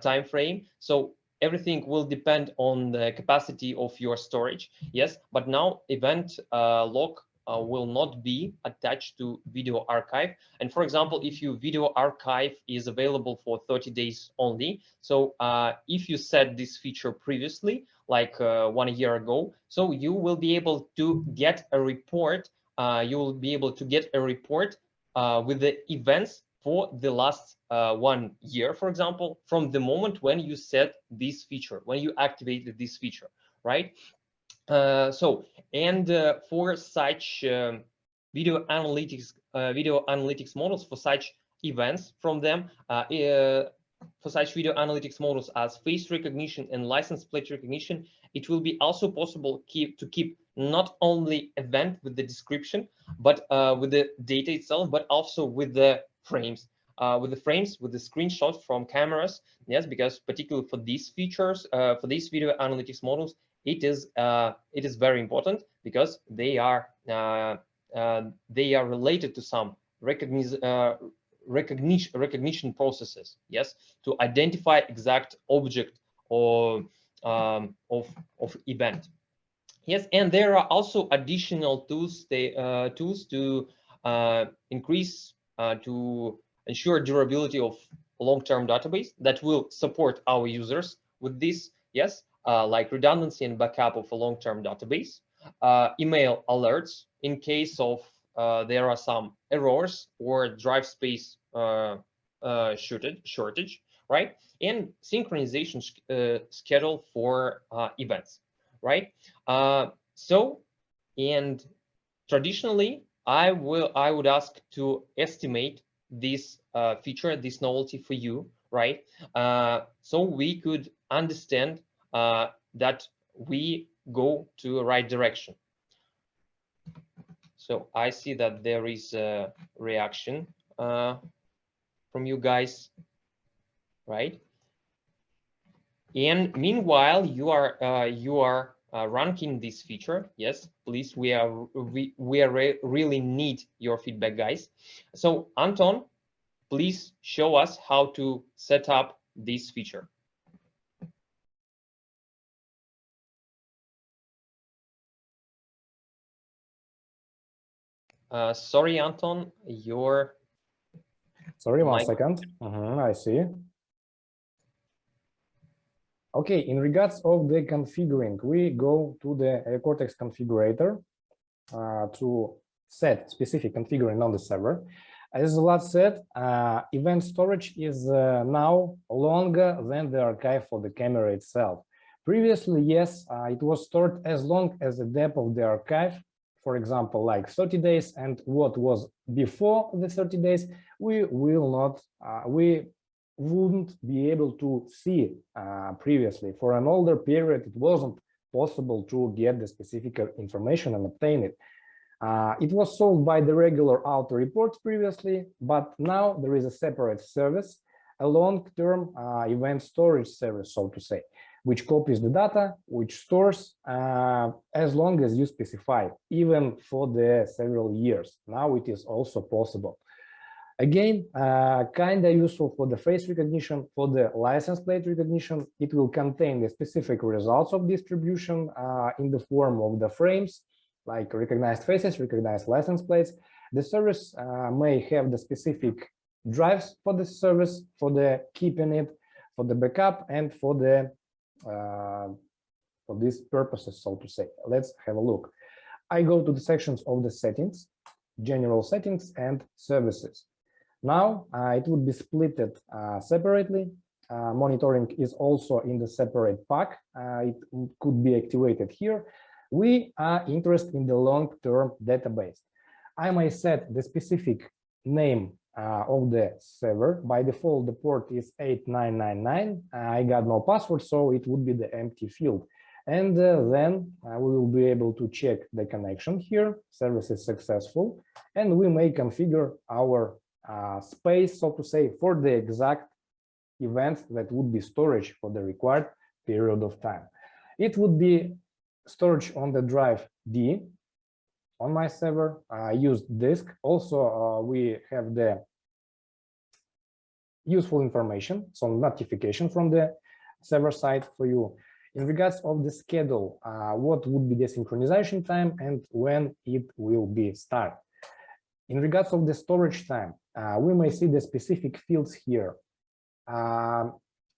time frame. So everything will depend on the capacity of your storage. Yes, but now event log will not be attached to video archive. And for example, if your video archive is available for 30 days only, so if you set this feature previously, like 1 year ago, so you will be able to get a report. You will be able to get a report with the events for the last 1 year, for example, from the moment when you set this feature, when you activated this feature, right? For such video analytics models, for such events from them, for such video analytics models as face recognition and license plate recognition, it will be also possible to keep not only event with the description, but with the data itself, but also with the frames. With the screenshots from cameras. Yes, because particularly for these features, for these video analytics models, it is very important because they are related to some recognition processes. Yes, to identify exact object or of event. Yes, and there are also additional tools to increase to ensure durability of long-term database that will support our users with this. Yes, like redundancy and backup of a long-term database, email alerts in case of there are some errors or drive space shortage, right? And synchronization schedule for events, right? And traditionally, I would ask to estimate this feature, this novelty for you, right? So we could understand that we go to the right direction. So I see that there is a reaction from you guys, right? And meanwhile, you are ranking this feature. Yes, please, we really need your feedback, guys. So Anton, please show us how to set up this feature. Sorry, Anton, your Sorry, 1 second. I see. Okay, in regards of the configuring, we go to the Eocortex configurator to set specific configuring on the server. As Vlad said, event storage is now longer than the archive for the camera itself. Previously, yes, it was stored as long as the depth of the archive, for example, like 30 days, and what was before the 30 days, we wouldn't be able to see previously. For an older period, it wasn't possible to get the specific information and obtain it. It was solved by the regular auto reports previously, but now there is a separate service, a long-term event storage service, so to say, which copies the data, which stores as long as you specify, even for the several years. Now it is also possible. Again, kind of useful for the face recognition, for the license plate recognition. It will contain the specific results of distribution in the form of the frames, like recognized faces, recognized license plates. The service may have the specific drives for the service, for the keeping it, for the backup, and for the for these purposes, so to say. Let's have a look. I go to the sections of the settings, general settings, and services. Now it would be split separately. Monitoring is also in the separate pack. It could be activated here. We are interested in the long-term database. I may set the specific name of the server. By default, the port is 8999. I got no password, so it would be the empty field. And then we will be able to check the connection here. Service is successful, and we may configure our space, so to say, for the exact events that would be storage for the required period of time. It would be storage on the drive D on my server. I used disk. Also, we have the useful information, some notification from the server side for you. In regards of the schedule, what would be the synchronization time and when it will be start. In regards of the storage time, we may see the specific fields here.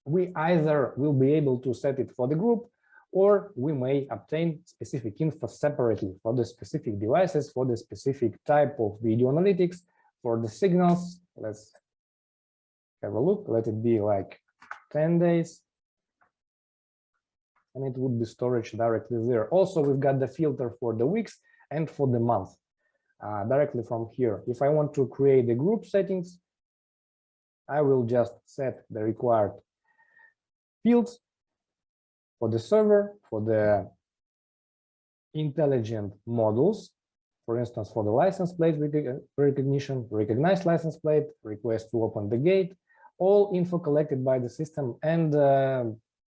We either will be able to set it for the group, or we may obtain specific info separately for the specific devices, for the specific type of video analytics, for the signals. Let's have a look. Let it be like 10 days. And it would be storage directly there. Also, we've got the filter for the weeks and for the month directly from here. If I want to create the group settings, I will just set the required fields for the server, for the intelligent models, for instance, for the license plate recognition, recognized license plate, request to open the gate, all info collected by the system, and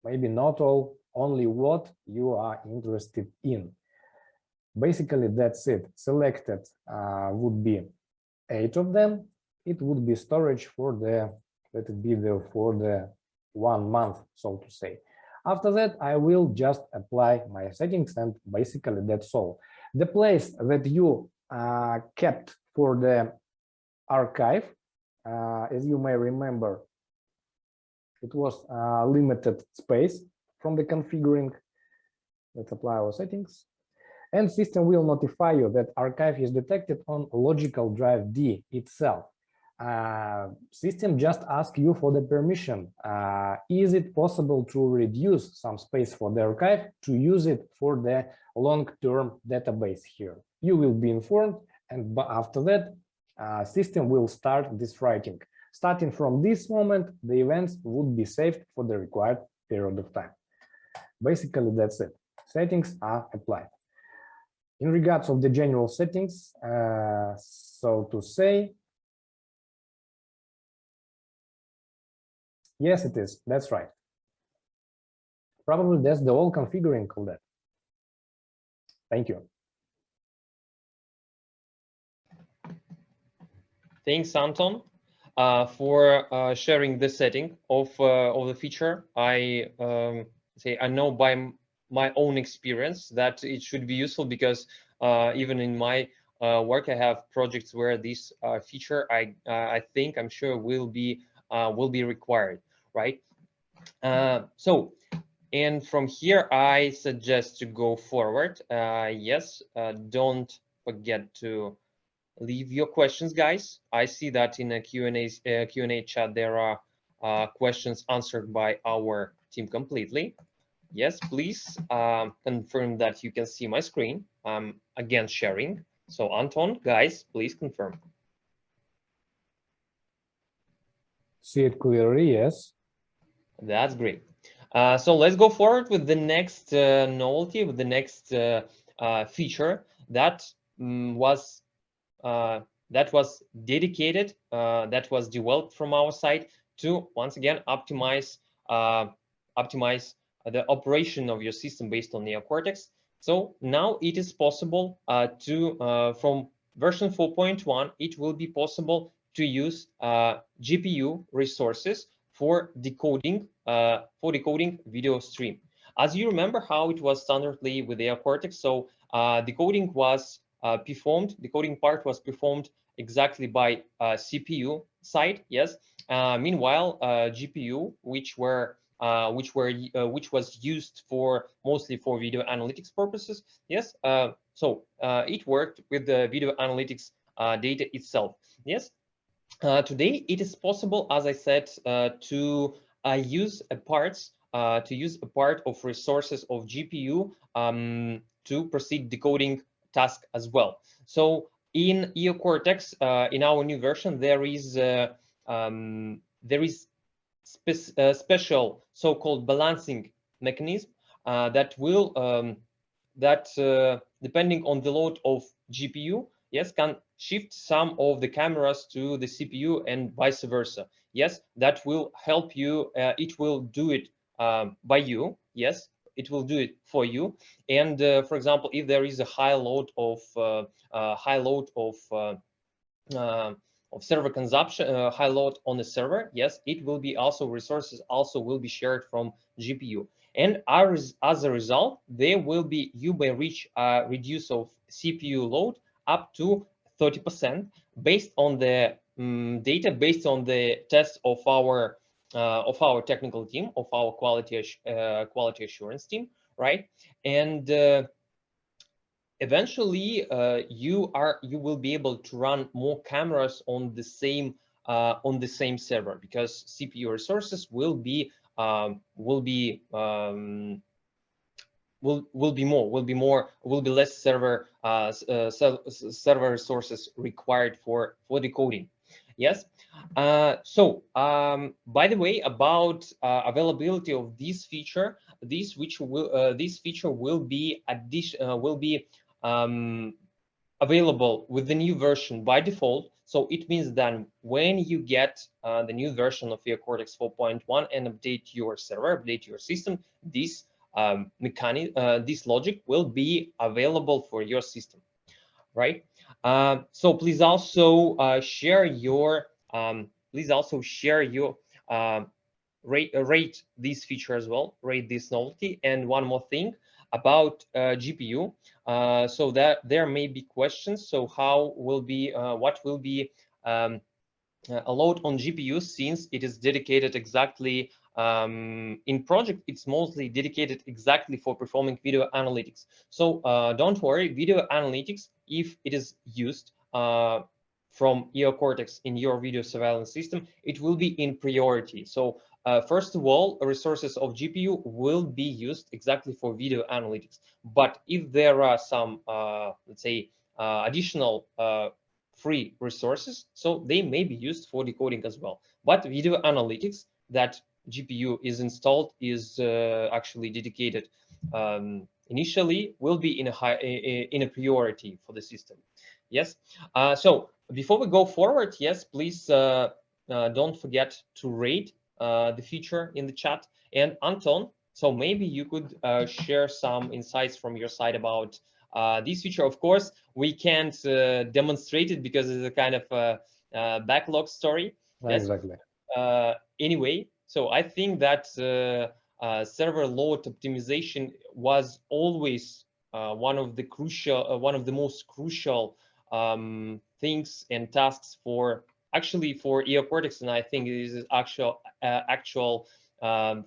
maybe not all, only what you are interested in. Basically, that's it. Selected would be 8 of them. It would be storage for the, let it be there for the 1 month, so to say. After that, I will just apply my settings, and basically that's all. The place that you kept for the archive, as you may remember, it was limited space from the configuring. Let's apply our settings. And system will notify you that archive is detected on logical drive D itself. System just asks you for the permission. Is it possible to reduce some space for the archive to use it for the long-term database here? You will be informed, and after that, system will start this writing. Starting from this moment, the events would be saved for the required period of time. Basically, that's it. Settings are applied. In regards of the general settings, so to say, yes, it is. That's right. Probably that's the whole configuring of that. Thank you. Thanks, Anton, for sharing the setting of the feature. I know by my own experience that it should be useful, because even in my work, I have projects where this feature I'm sure will be required, right? So, and from here, I suggest to go forward. Yes, don't forget to leave your questions, guys. I see that in a Q&A chat there are questions answered by our team completely. Yes, please confirm that you can see my screen. I'm again sharing. So Anton, guys, please confirm. See it clearly, yes. That's great. So let's go forward with the next novelty, with the next feature that was dedicated, that was developed from our side to once again optimize the operation of your system based on Eocortex. So now it is possible from version 4.1, it will be possible to use GPU resources for decoding video stream. As you remember how it was standardly with Eocortex, so decoding part was performed exactly by CPU side, yes. Meanwhile, GPU, which was used mostly for video analytics purposes, yes. So it worked with the video analytics data itself, yes. Today, it is possible, as I said, to use a part of resources of GPU to proceed decoding task as well. So in Eocortex, in our new version, there is special so-called balancing mechanism that will depending on the load of GPU, yes, can shift some of the cameras to the CPU and vice versa. Yes, that will help you. It will do it by you, yes, it will do it for you. And for example, if there is a high load of server consumption, high load on the server, yes, it will be also resources also will be shared from GPU. And as a result, you may reach a reduce of CPU load up to 30% based on the data, based on the tests of our technical team, of our quality assurance team, right? And eventually you will be able to run more cameras on the same server, because CPU resources will be less server resources required for decoding. Yes. So by the way, about availability of this feature, this feature will be available with the new version by default. So it means that when you get the new version of Eocortex 4.1 and update your server, update your system, this this logic will be available for your system, right? So please also share your rate this feature as well, rate this novelty. And one more thing about GPU, so that there may be questions. So how will be what will be a load on GPU, since it is dedicated exactly in project, it's mostly dedicated exactly for performing video analytics. So don't worry, video analytics, if it is used from Eocortex in your video surveillance system, it will be in priority. So first of all, resources of GPU will be used exactly for video analytics. But if there are some, let's say, additional free resources, so they may be used for decoding as well. But video analytics that GPU is installed is actually dedicated initially, will be in a priority for the system. Yes. So before we go forward, yes, please don't forget to rate the feature in the chat. And Anton, so maybe you could share some insights from your side about this feature. Of course, we can't demonstrate it because it's a kind of backlog story. Yes? Exactly. Anyway, so I think that server load optimization was always one of the most crucial things and tasks for Eocortex, and I think it is actual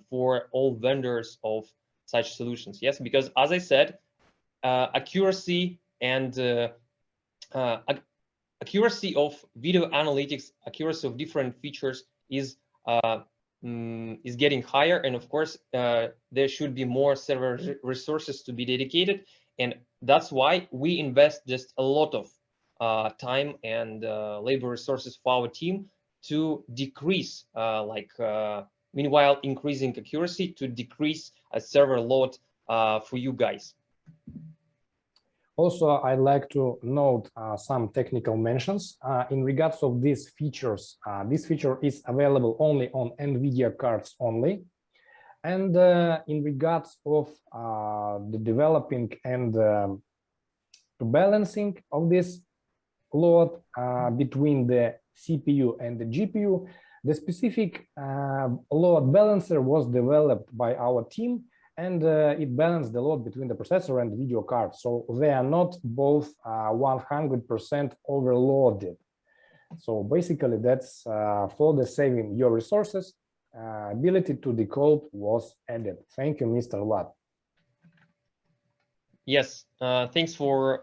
for all vendors of such solutions. Yes, because as I said, accuracy and accuracy of video analytics, accuracy of different features is getting higher, and of course there should be more server resources to be dedicated, and that's why we invest just a lot of time and labor resources for our team to decrease, meanwhile increasing accuracy, to decrease a server load for you guys. Also, I'd like to note some technical mentions in regards of these features. This feature is available only on NVIDIA cards only. And in regards of the developing and balancing of this load between the CPU and the GPU, the specific load balancer was developed by our team, and it balanced the load between the processor and the video card. So they are not both 100% overloaded. So basically that's for the saving your resources, ability to decode was added. Thank you, Mr. Vlad. Yes, thanks for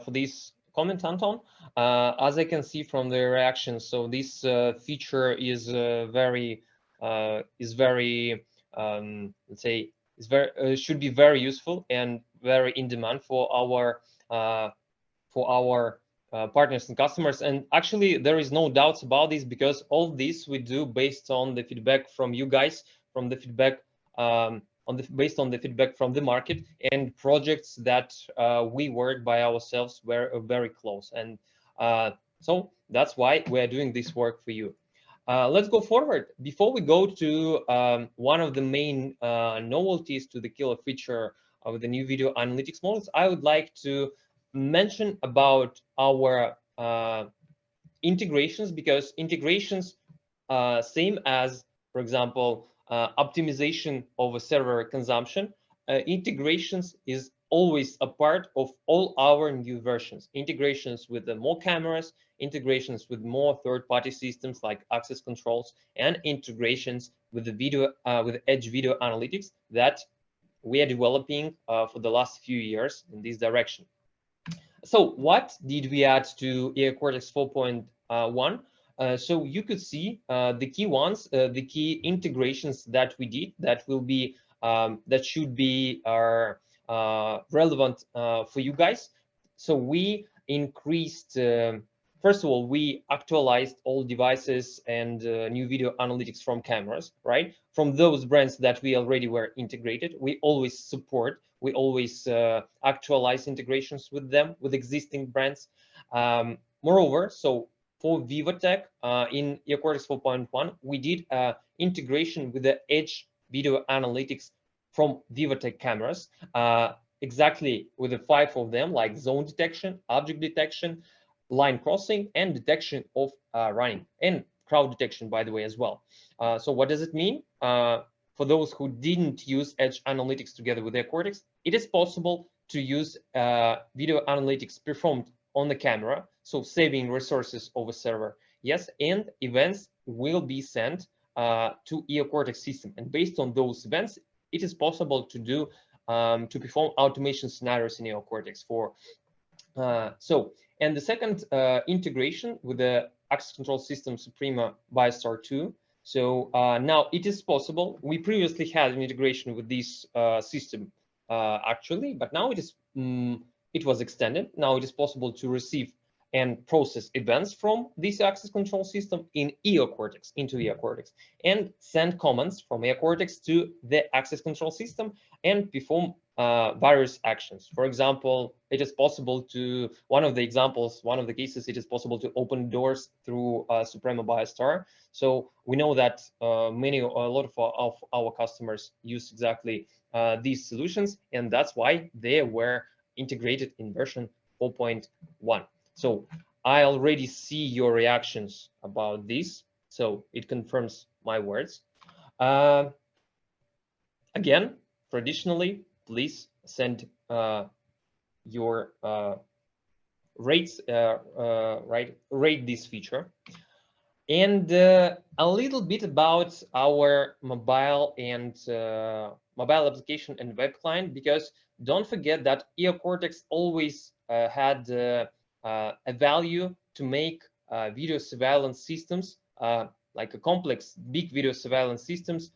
this comment, Anton. As I can see from the reactions, so this feature is very let's say, should be very useful and very in demand for our partners and customers. And actually, there is no doubts about this, because all this we do based on the feedback from you guys, from the feedback based on the feedback from the market and projects that we work by ourselves very close. And so that's why we're doing this work for you. Let's go forward. Before we go to one of the main novelties to the killer feature of the new video analytics models, I would like to mention about our integrations, because integrations, same as, for example, optimization of a server consumption, integrations is always a part of all our new versions. Integrations with the more cameras, integrations with more third-party systems like access controls, and integrations with the video, with edge video analytics that we are developing for the last few years in this direction. So what did we add to Eocortex 4.1? So you could see the key ones, the key integrations that we did that will be that should be relevant for you guys. So we increased. First of all, we actualized all devices and new video analytics from cameras, right? From those brands that we already were integrated. We always support, we always actualize integrations with them, with existing brands. Moreover, so for Vivotech in Eocortex 4.1, we did integration with the edge video analytics from Vivotech cameras, exactly with the 5 of them, like zone detection, object detection, line crossing, and detection of running, and crowd detection, by the way, as well. So what does it mean? For those who didn't use edge analytics together with Eocortex, it is possible to use video analytics performed on the camera, so saving resources of a server. Yes, and events will be sent to Eocortex system, and based on those events, it is possible to do to perform automation scenarios in Eocortex for and the second integration with the access control system Suprema BioStar 2. So now it is possible. We previously had an integration with this system actually, but now it was extended. Now it is possible to receive and process events from this access control system in Eocortex, into Eocortex, and send commands from Eocortex to the access control system and perform various actions. For example, it is possible to, one of the cases, it is possible to open doors through Suprema BioStar. So we know that a lot of our customers use exactly these solutions, and that's why they were integrated in version 4.1. So I already see your reactions about this, so it confirms my words. Again, traditionally, please send your rates, rate this feature. And a little bit about our mobile and mobile application and web client, because don't forget that Eocortex always had a value to make video surveillance systems, like a complex big video surveillance systems,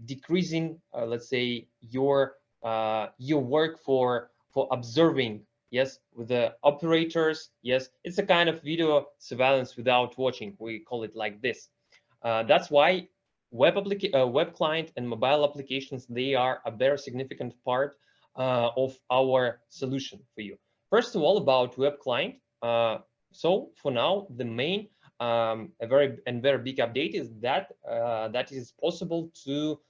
decreasing, let's say, your work for observing. Yes, with the operators. Yes, it's a kind of video surveillance without watching. We call it like this. That's why web client and mobile applications, they are a very significant part of our solution for you. First of all, about web client. So for now, the main a very big update is that that is possible to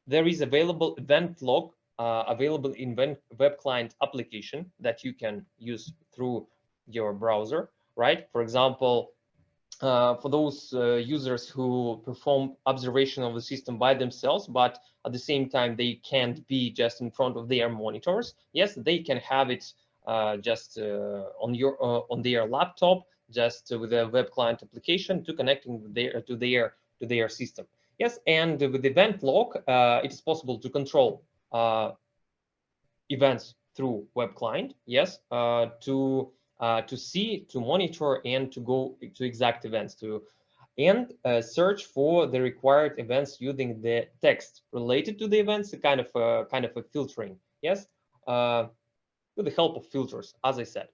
there is available event log available in web client application that you can use through your browser, right? For example, for those users who perform observation of the system by themselves, but at the same time they can't be just in front of their monitors. Yes, they can have it just on their laptop, just with a web client application to connecting to their system. Yes, and with event log, it is possible to control events through web client. Yes, to see, to monitor, and to go to exact events, and search for the required events using the text related to the events, kind of a filtering. Yes, with the help of filters, as I said.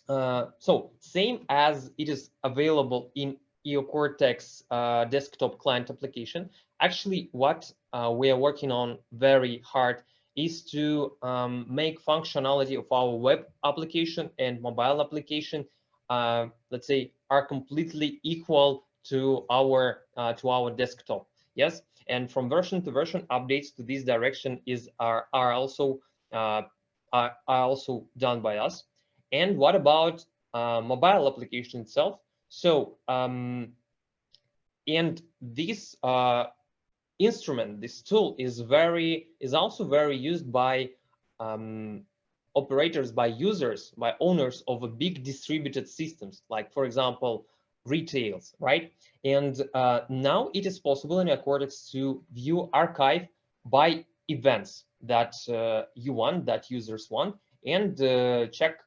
So same as it is available in Eocortex desktop client application. Actually, what we are working on very hard is to make functionality of our web application and mobile application, let's say, are completely equal to our desktop. Yes, and from version to version, updates to this direction are also done by us. And what about mobile application itself? So and this instrument, this tool is also very used by operators, by users, by owners of a big distributed systems, like for example retails, right? And now it is possible in Eocortex to view archive by events that you want, that users want, and check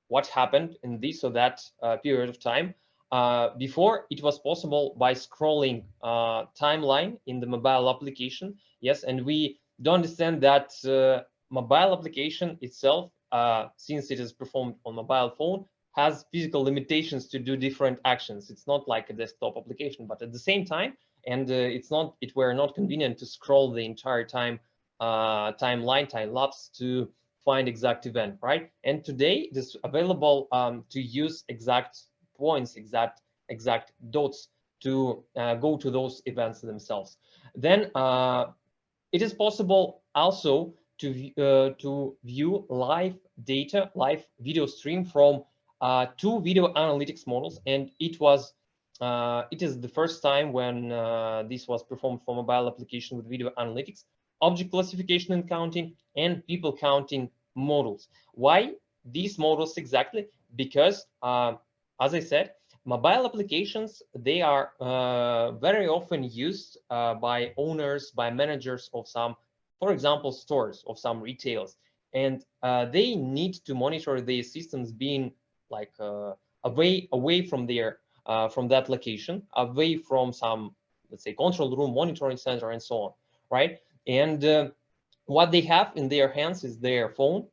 what happened in this or that period of time. Before, it was possible by scrolling timeline in the mobile application. Yes, and we do understand that mobile application itself, since it is performed on mobile phone, has physical limitations to do different actions. It's not like a desktop application, but at the same time, and it were not convenient to scroll the entire time timeline, time lapse to find exact event, right? And today it is available to use exact points, exact dots to go to those events themselves. Then it is possible also to view live data, live video stream from 2 video analytics models, and it is the first time when this was performed for mobile application with video analytics, object classification and counting, and people counting models. Why these models exactly? Because as I said, mobile applications, they are very often used by owners, by managers of some, for example, stores, of some retails, and they need to monitor their systems being like away from their from that location, away from some, let's say, control room, monitoring center, and so on, right? And what they have in their hands is their phone,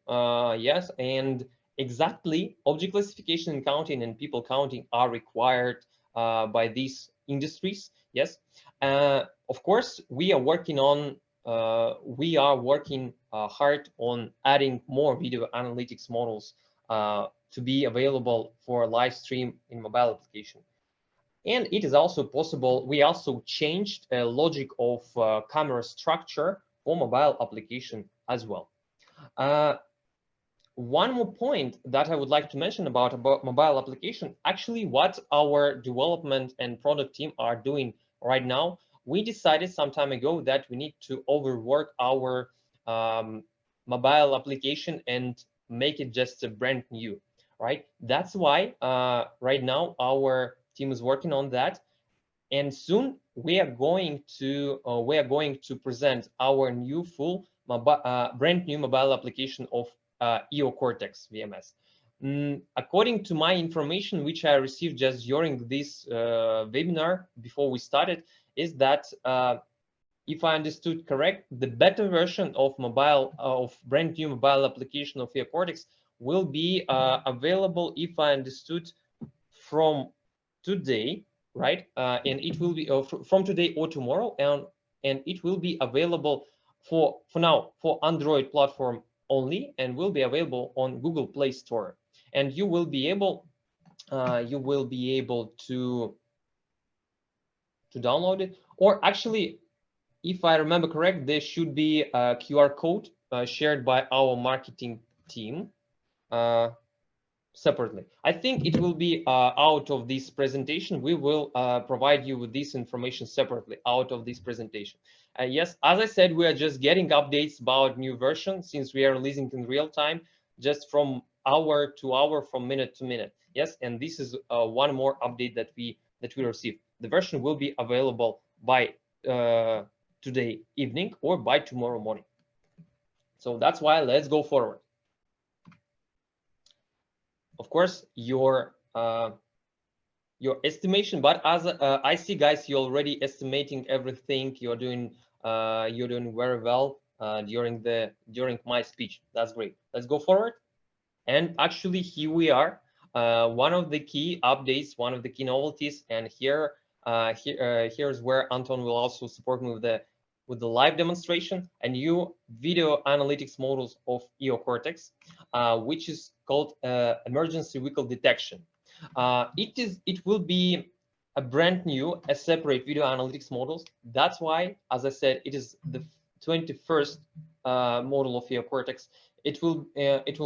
yes, and exactly object classification and counting and people counting are required by these industries. Yes, of course, we are working hard on adding more video analytics models to be available for live stream in mobile application. And it is also possible, we also changed a logic of camera structure for mobile application as well. One more point that I would like to mention about mobile application, actually what our development and product team are doing right now, we decided some time ago that we need to overwork our mobile application and make it just a brand new, right? That's why right now our team is working on that, and soon we are going to present our new full brand new mobile application of Eocortex VMS. According to my information, which I received just during this webinar before we started, is that if I understood correct, the beta version of brand new mobile application of Eocortex will be available, if I understood, from today, right? And it will be from today or tomorrow, and it will be available for now for Android platform only, and will be available on Google Play Store. And you will be able to download it, or actually, if I remember correct, there should be a QR code shared by our marketing team separately. I think it will be out of this presentation. We will provide you with this information separately out of this presentation. Yes, as I said, we are just getting updates about new version since we are releasing in real time, just from hour to hour, from minute to minute. Yes, and this is one more update that we received. The version will be available by today evening or by tomorrow morning. So that's why let's go forward. Of course, your estimation, but as I see, guys, you're already estimating everything. You're doing very well during my speech. That's great. Let's go forward. And actually, here we are. One of the key updates, one of the key novelties, and here's where Anton will also support me with the live demonstration, a new video analytics models of Eocortex, which is called emergency vehicle detection. It will be a brand new, a separate video analytics models. That's why, as I said, it is the 21st model of Eocortex. It will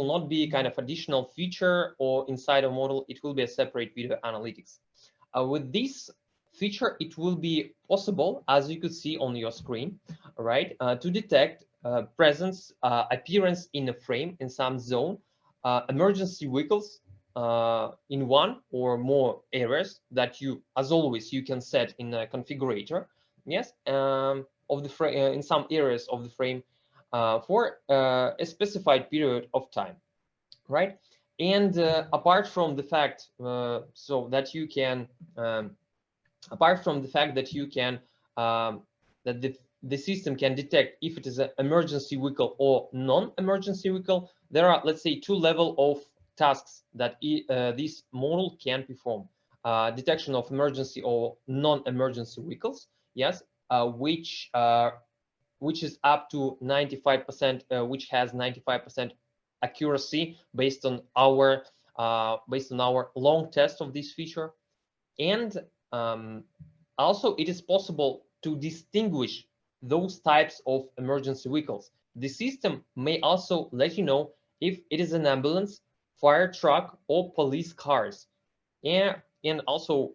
not be kind of additional feature or inside a model. It will be a separate video analytics. With this feature, it will be possible, as you could see on your screen, right, to detect presence, appearance in a frame in some zone, emergency vehicles in one or more areas that you, as always, you can set in a configurator, yes, of the frame, in some areas of the frame for a specified period of time, right? And apart from the fact so that you can apart from the fact that you can that the system can detect if it is an emergency vehicle or non-emergency vehicle, there are, let's say, two levels of tasks that this model can perform. Detection of emergency or non-emergency vehicles, yes, which is up to 95%, which has 95% accuracy based on our long test of this feature. And also, it is possible to distinguish those types of emergency vehicles. The system may also let you know if it is an ambulance, fire truck, or police cars, and also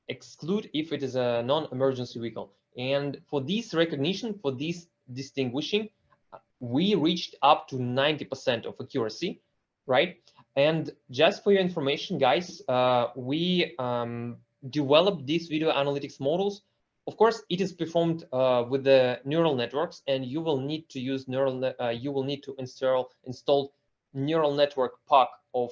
exclude if it is a non-emergency vehicle. And for this recognition, for this distinguishing, we reached up to 90% of accuracy, right? And just for your information, guys, we developed these video analytics models. Of course, it is performed with the neural networks, and you will need to use you will need to install neural network pack of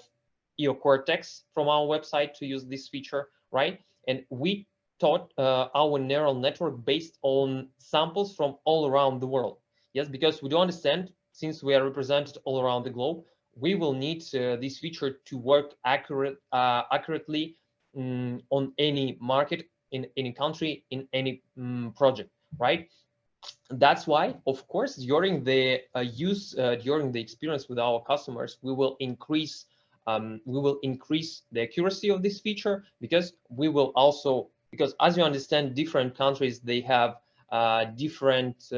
Eocortex from our website to use this feature, right? And we taught our neural network based on samples from all around the world. Yes, because we do understand, since we are represented all around the globe, we will need this feature to work accurately on any market, in any country, in any project, right? That's why, of course, during the during the experience with our customers, we will increase the accuracy of this feature, because we will also, because as you understand, different countries, they have different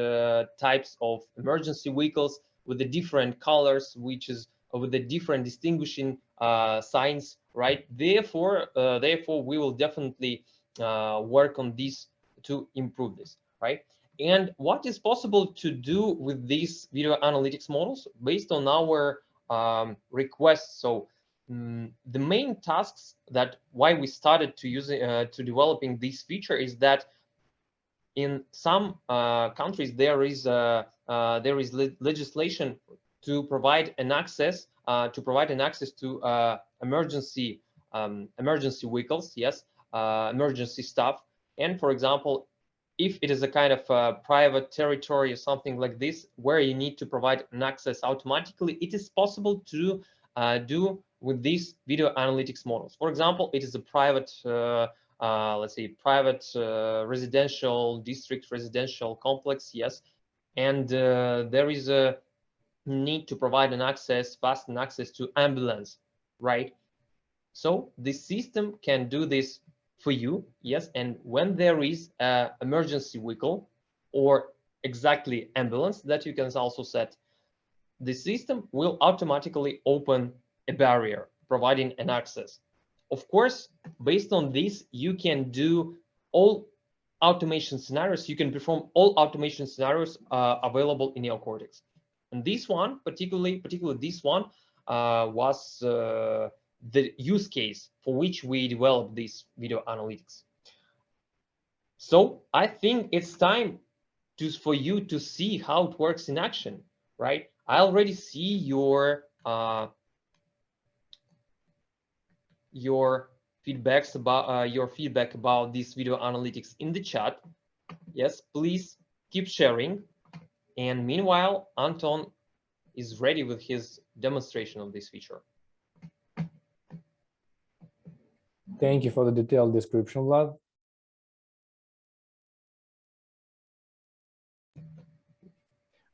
types of emergency vehicles with the different colors, which is with the different distinguishing signs, right? Therefore, we will definitely work on this to improve this, right? And what is possible to do with these video analytics models based on our requests? So the main tasks that why we started to use to developing this feature is that in some countries there is legislation to provide an access to emergency vehicles, yes, emergency stuff. And for example, if it is a kind of private territory or something like this, where you need to provide an access automatically, it is possible to do with these video analytics models. For example, it is a private, let's say, private residential district, residential complex, yes, and there is a need to provide an access, fast access to ambulance, right? So the system can do this for you, yes, and when there is an emergency vehicle or exactly ambulance that you can also set, the system will automatically open a barrier, providing an access. Of course, based on this, you can do all automation scenarios. You can perform all automation scenarios available in Eocortex. And this one, particularly this one, was the use case for which we developed this video analytics. So I think it's time for you to see how it works in action, right? I already see your feedback about this video analytics in the chat. Yes, please keep sharing. And meanwhile, Anton is ready with his demonstration of this feature. Thank you for the detailed description, Vlad.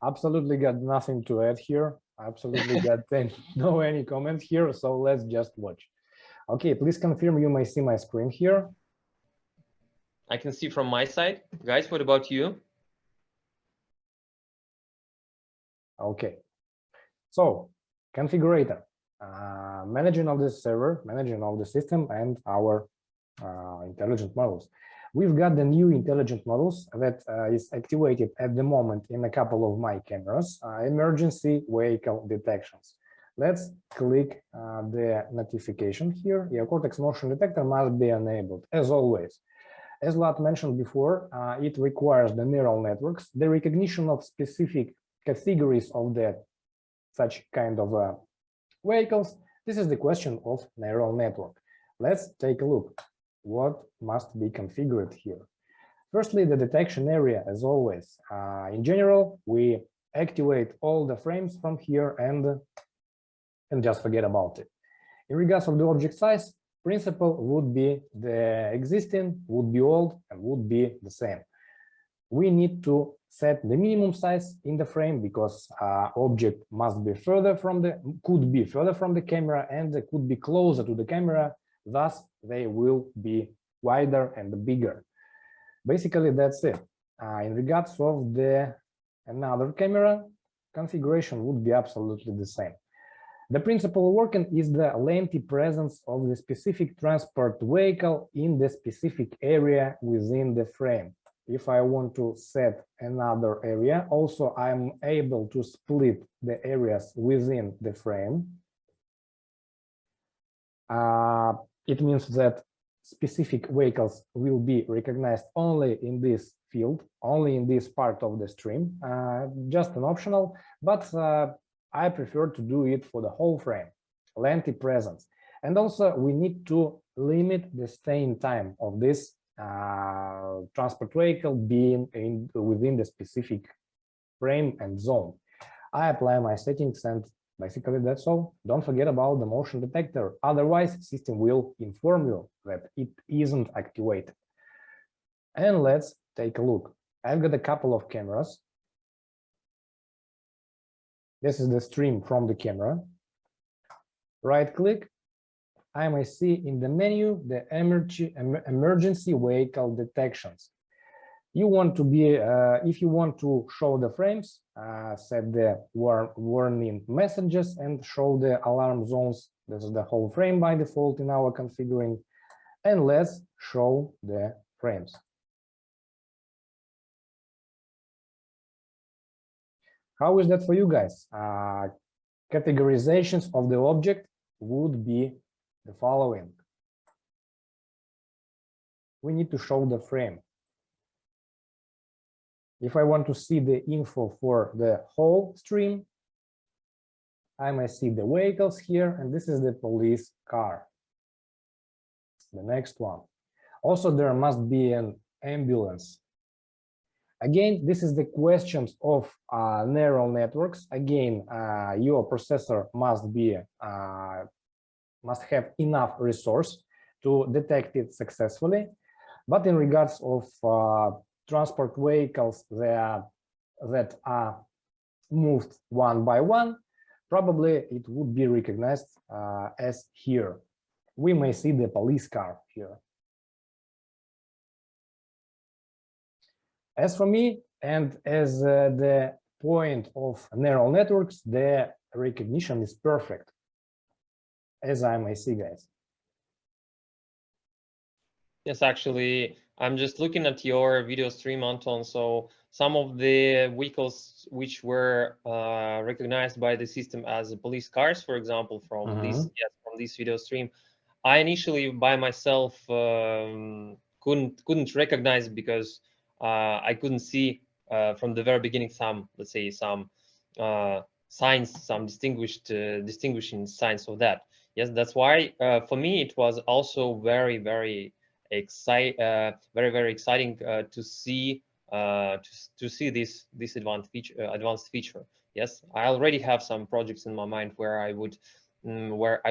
Absolutely got nothing to add here. Absolutely got no any comment here. So let's just watch. Okay, please confirm you may see my screen here. I can see from my side. Guys, what about you? Okay, so configurator, managing of the server, managing of the system, and our intelligent models. We've got the new intelligent models that is activated at the moment in a couple of my cameras, emergency vehicle detections. Let's click the notification here. Eocortex motion detector must be enabled, as always. As Lat mentioned before, it requires the neural networks, the recognition of specific categories of such kind of vehicles. This is the question of neural network. Let's take a look. What must be configured here? Firstly, the detection area, as always. In general, we activate all the frames from here and just forget about it. In regards of the object size, principle would be the existing, would be old, and would be the same. We need to set the minimum size in the frame because object must be further from could be further from the camera and could be closer to the camera. Thus, they will be wider and bigger. Basically, that's it. In regards of another camera, configuration would be absolutely the same. The principle working is the lengthy presence of the specific transport vehicle in the specific area within the frame. If I want to set another area, also I'm able to split the areas within the frame. It means that specific vehicles will be recognized only in this field, only in this part of the stream, just an optional, but I prefer to do it for the whole frame, lengthy presence. And also we need to limit the staying time of this transport vehicle being within the specific frame and zone. I apply my settings and basically that's all. Don't forget about the motion detector. Otherwise, system will inform you that it isn't activated. And let's take a look. I've got a couple of cameras. This is the stream from the camera. Right click. I may see in the menu the emergency vehicle detections. You want to be, if you want to show the frames, set the warning messages and show the alarm zones. This is the whole frame by default in our configuring. And let's show the frames. How is that for you guys? Categorizations of the object would be the following. We need to show the frame. If I want to see the info for the whole stream, I may see the vehicles here, and this is the police car. The next one. Also, there must be an ambulance. Again, this is the questions of neural networks. Again, your processor must have enough resource to detect it successfully. But in regards of transport vehicles that are moved one by one, probably it would be recognized as here. We may see the police car here. As for me, and as the point of neural networks, the recognition is perfect, as I may see, guys. Yes, actually, I'm just looking at your video stream, Anton. So some of the vehicles which were recognized by the system as police cars, for example, from this video stream, I initially by myself couldn't recognize because I couldn't see from the very beginning some, let's say, some signs, some distinguishing signs of that. Yes, that's why for me it was also very exciting to see this advanced feature. Yes, I already have some projects in my mind where I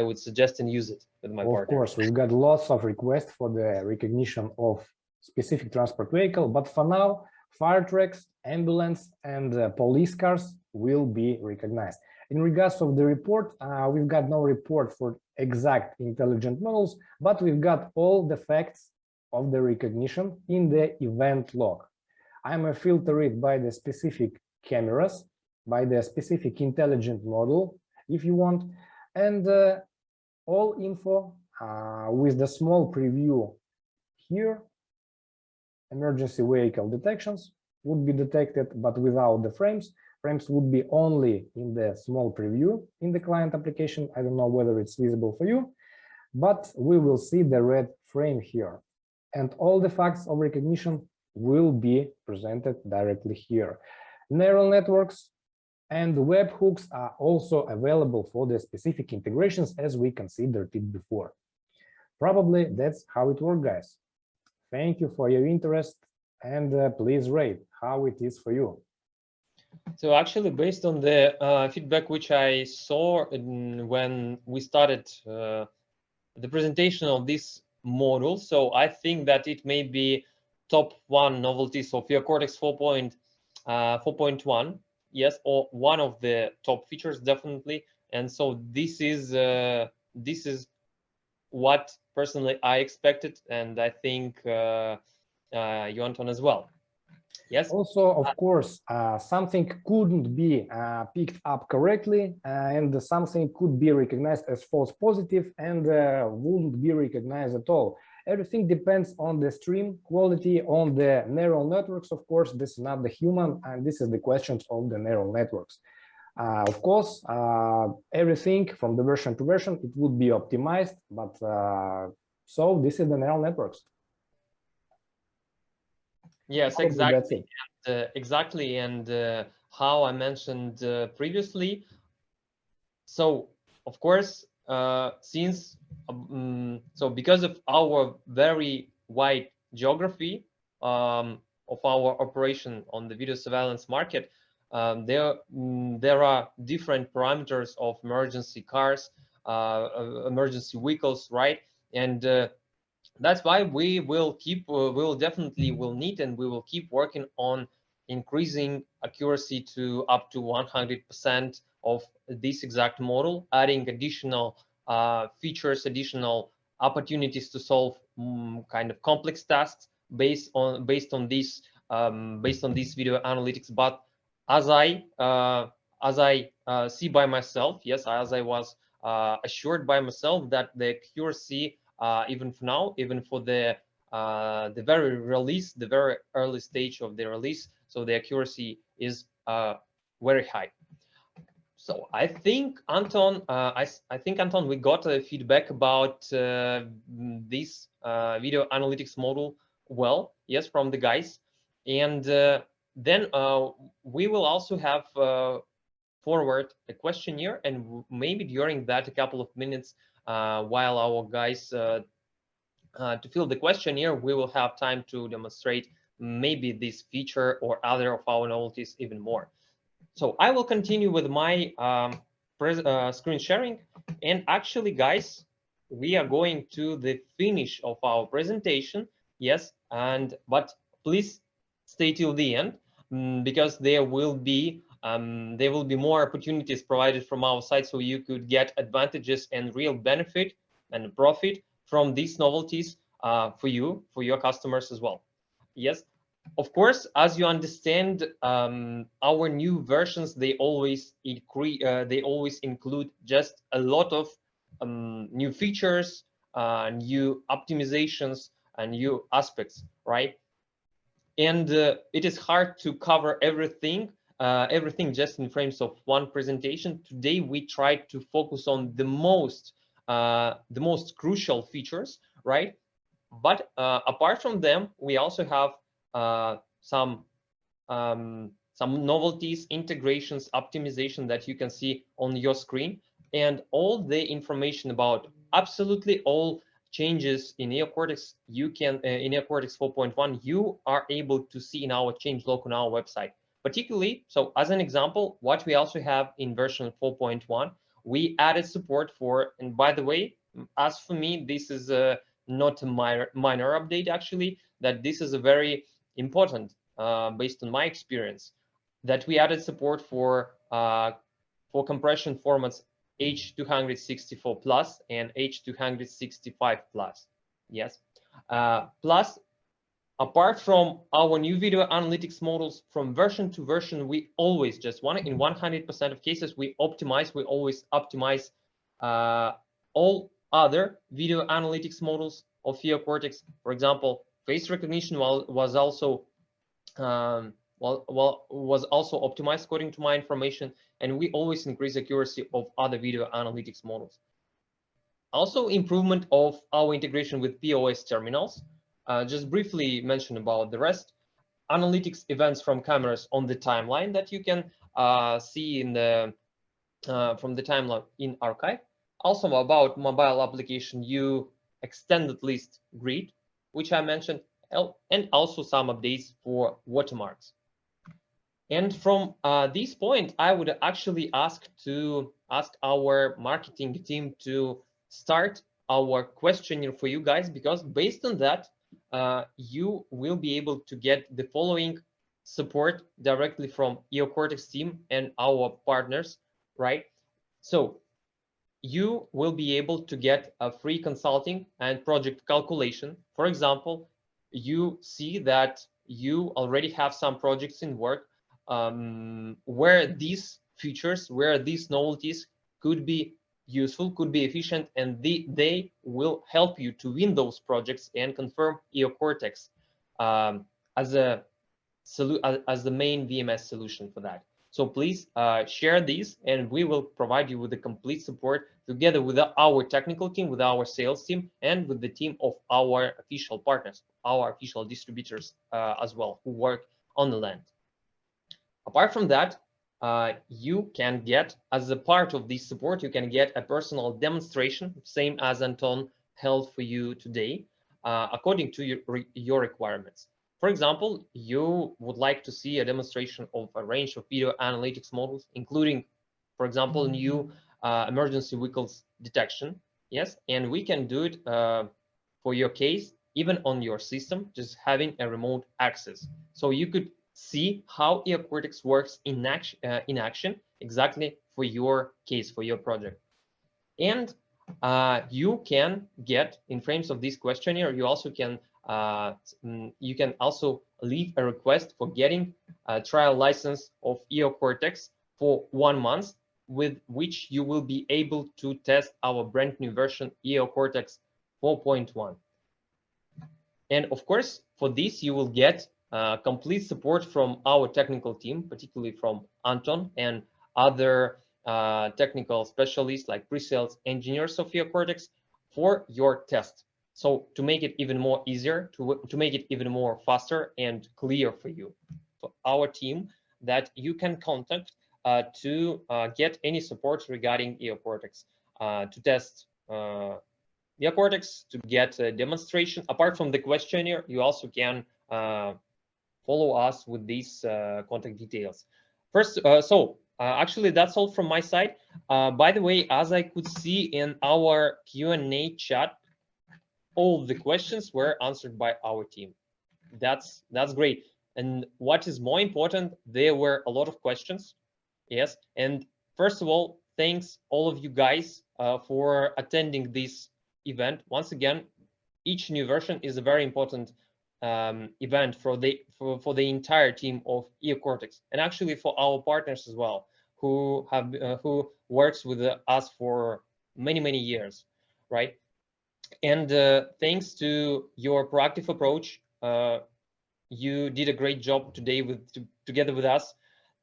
would suggest and use it with my partner. Of course, we've got lots of requests for the recognition of specific transport vehicle, but for now, fire trucks, ambulance, and police cars will be recognized. In regards of the report, we've got no report for exact intelligent models, but we've got all the facts of the recognition in the event log. I'm filter it by the specific cameras, by the specific intelligent model, if you want, and all info with the small preview here. Emergency vehicle detections would be detected, but without the frames. Frames would be only in the small preview in the client application. I don't know whether it's visible for you, but we will see the red frame here. And all the facts of recognition will be presented directly here. Neural networks and webhooks are also available for the specific integrations as we considered it before. Probably that's how it works, guys. Thank you for your interest, and please rate how it is for you. So actually, based on the feedback which I saw when we started the presentation of this module, so I think that it may be top one novelties of Eocortex 4.1, yes, or one of the top features definitely. And so this is what personally I expected, and I think you, Anton, as well. Yes. Also, of course, something couldn't be picked up correctly, and something could be recognized as false positive and wouldn't be recognized at all. Everything depends on the stream quality, on the neural networks. Of course, this is not the human, and this is the questions of the neural networks. Of course, everything from the version to version, it would be optimized, but so this is the neural networks. Yes, Probably exactly. Exactly, and how I mentioned previously. So, of course, since so because of our very wide geography of our operation on the video surveillance market, there are different parameters of emergency cars, emergency vehicles, right? And that's why we will keep, we'll definitely will need, and we will keep working on increasing accuracy to up to 100% of this exact model, adding additional features, additional opportunities to solve kind of complex tasks based on this video analytics. But as I see by myself, yes, as I was assured by myself that the accuracy, even for now, even for the very release, the very early stage of the release, so the accuracy is very high. So I think, Anton, I think, Anton, we got a feedback about this video analytics model well, yes, from the guys. And then we will also have forward a questionnaire, and maybe during that a couple of minutes while our guys to fill the questionnaire, we will have time to demonstrate maybe this feature or other of our novelties even more. So I will continue with my screen sharing. And actually, guys, we are going to the finish of our presentation. Yes, but please stay till the end because there will be more opportunities provided from our side, so you could get advantages and real benefit and profit from these novelties for you, for your customers as well. Yes, of course, as you understand, our new versions, they always include just a lot of new features, new optimizations, and new aspects, right? And it is hard to cover everything just in frames of one presentation. Today we tried to focus on the most crucial features, right? But apart from them, we also have some novelties, integrations, optimization that you can see on your screen, and all the information about absolutely all changes in Eocortex you can in Eocortex 4.1 you are able to see in our change log on our website. Particularly, so as an example, what we also have in version 4.1, we added support for, and by the way, as for me, this is not a minor update, actually, that this is a very important, based on my experience, that we added support for for compression formats H264 plus and H265 plus. Yes. Plus, apart from our new video analytics models, from version to version, we always just in 100% of cases, we always optimize all other video analytics models of Eocortex. For example, face recognition was also optimized according to my information, and we always increase accuracy of other video analytics models. Also, improvement of our integration with POS terminals. Just briefly mention about the rest. Analytics events from cameras on the timeline that you can see in the from the timeline in archive. Also about mobile application, extended list grid, which I mentioned, and also some updates for watermarks. And from this point, I would actually ask our marketing team to start our questionnaire for you guys, because based on that, you will be able to get the following support directly from Eocortex team and our partners, right? So you will be able to get a free consulting and project calculation. For example, you see that you already have some projects in work where these features, where these novelties could be useful, could be efficient, and they will help you to win those projects and confirm Eocortex as the main VMS solution for that. So please share these, and we will provide you with the complete support together with our technical team, with our sales team, and with the team of our official partners, our official distributors as well, who work on the land. Apart from that, you can get, as a part of this support, you can get a personal demonstration, same as Anton held for you today, according to your requirements. For example, you would like to see a demonstration of a range of video analytics models, including, for example, new emergency vehicles detection. Yes, and we can do it for your case, even on your system, just having a remote access. So you could see how Eocortex works in action exactly for your case, for your project. And you can get, in frames of this questionnaire, you also can leave a request for getting a trial license of Eocortex for 1 month, with which you will be able to test our brand new version Eocortex 4.1. And of course, for this, you will get complete support from our technical team, particularly from Anton and other technical specialists like pre-sales engineers of Eocortex for your test. So to make it even more easier, to make it even more faster and clear for you, for our team that you can contact to get any support regarding Eocortex, to test Eocortex, to get a demonstration. Apart from the questionnaire, you also can follow us with these contact details. First, actually, that's all from my side. By the way, as I could see in our Q&A chat, all the questions were answered by our team. That's great. And what is more important, there were a lot of questions. Yes. And first of all, thanks all of you guys for attending this event. Once again, each new version is a very important event for the entire team of Eocortex, and actually for our partners as well, who works with us for many years, right? And thanks to your proactive approach, you did a great job today together with us.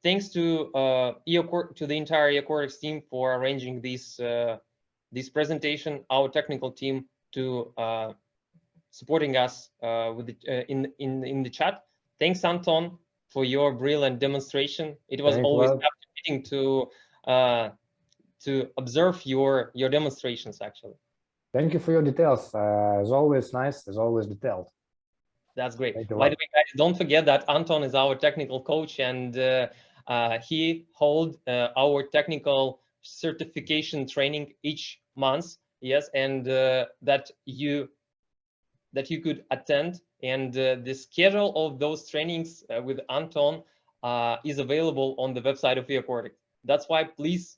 Thanks to the entire Eocortex team for arranging this presentation, our technical team to supporting us in the chat. Thanks, Anton, for your brilliant demonstration. It was always captivating to observe your demonstrations, actually. Thank you for your details. As always, nice, as always, detailed. That's great. By the way, guys, don't forget that Anton is our technical coach, and he holds our technical certification training each month. Yes, and that you could attend, and the schedule of those trainings with Anton is available on the website of Eocortex. That's why please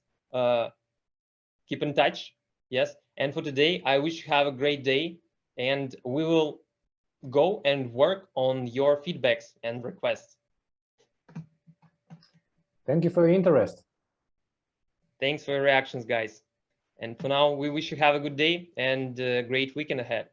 keep in touch. Yes. And for today, I wish you have a great day, and we will go and work on your feedbacks and requests. Thank you for your interest. Thanks for your reactions, guys. And for now, we wish you have a good day and a great weekend ahead.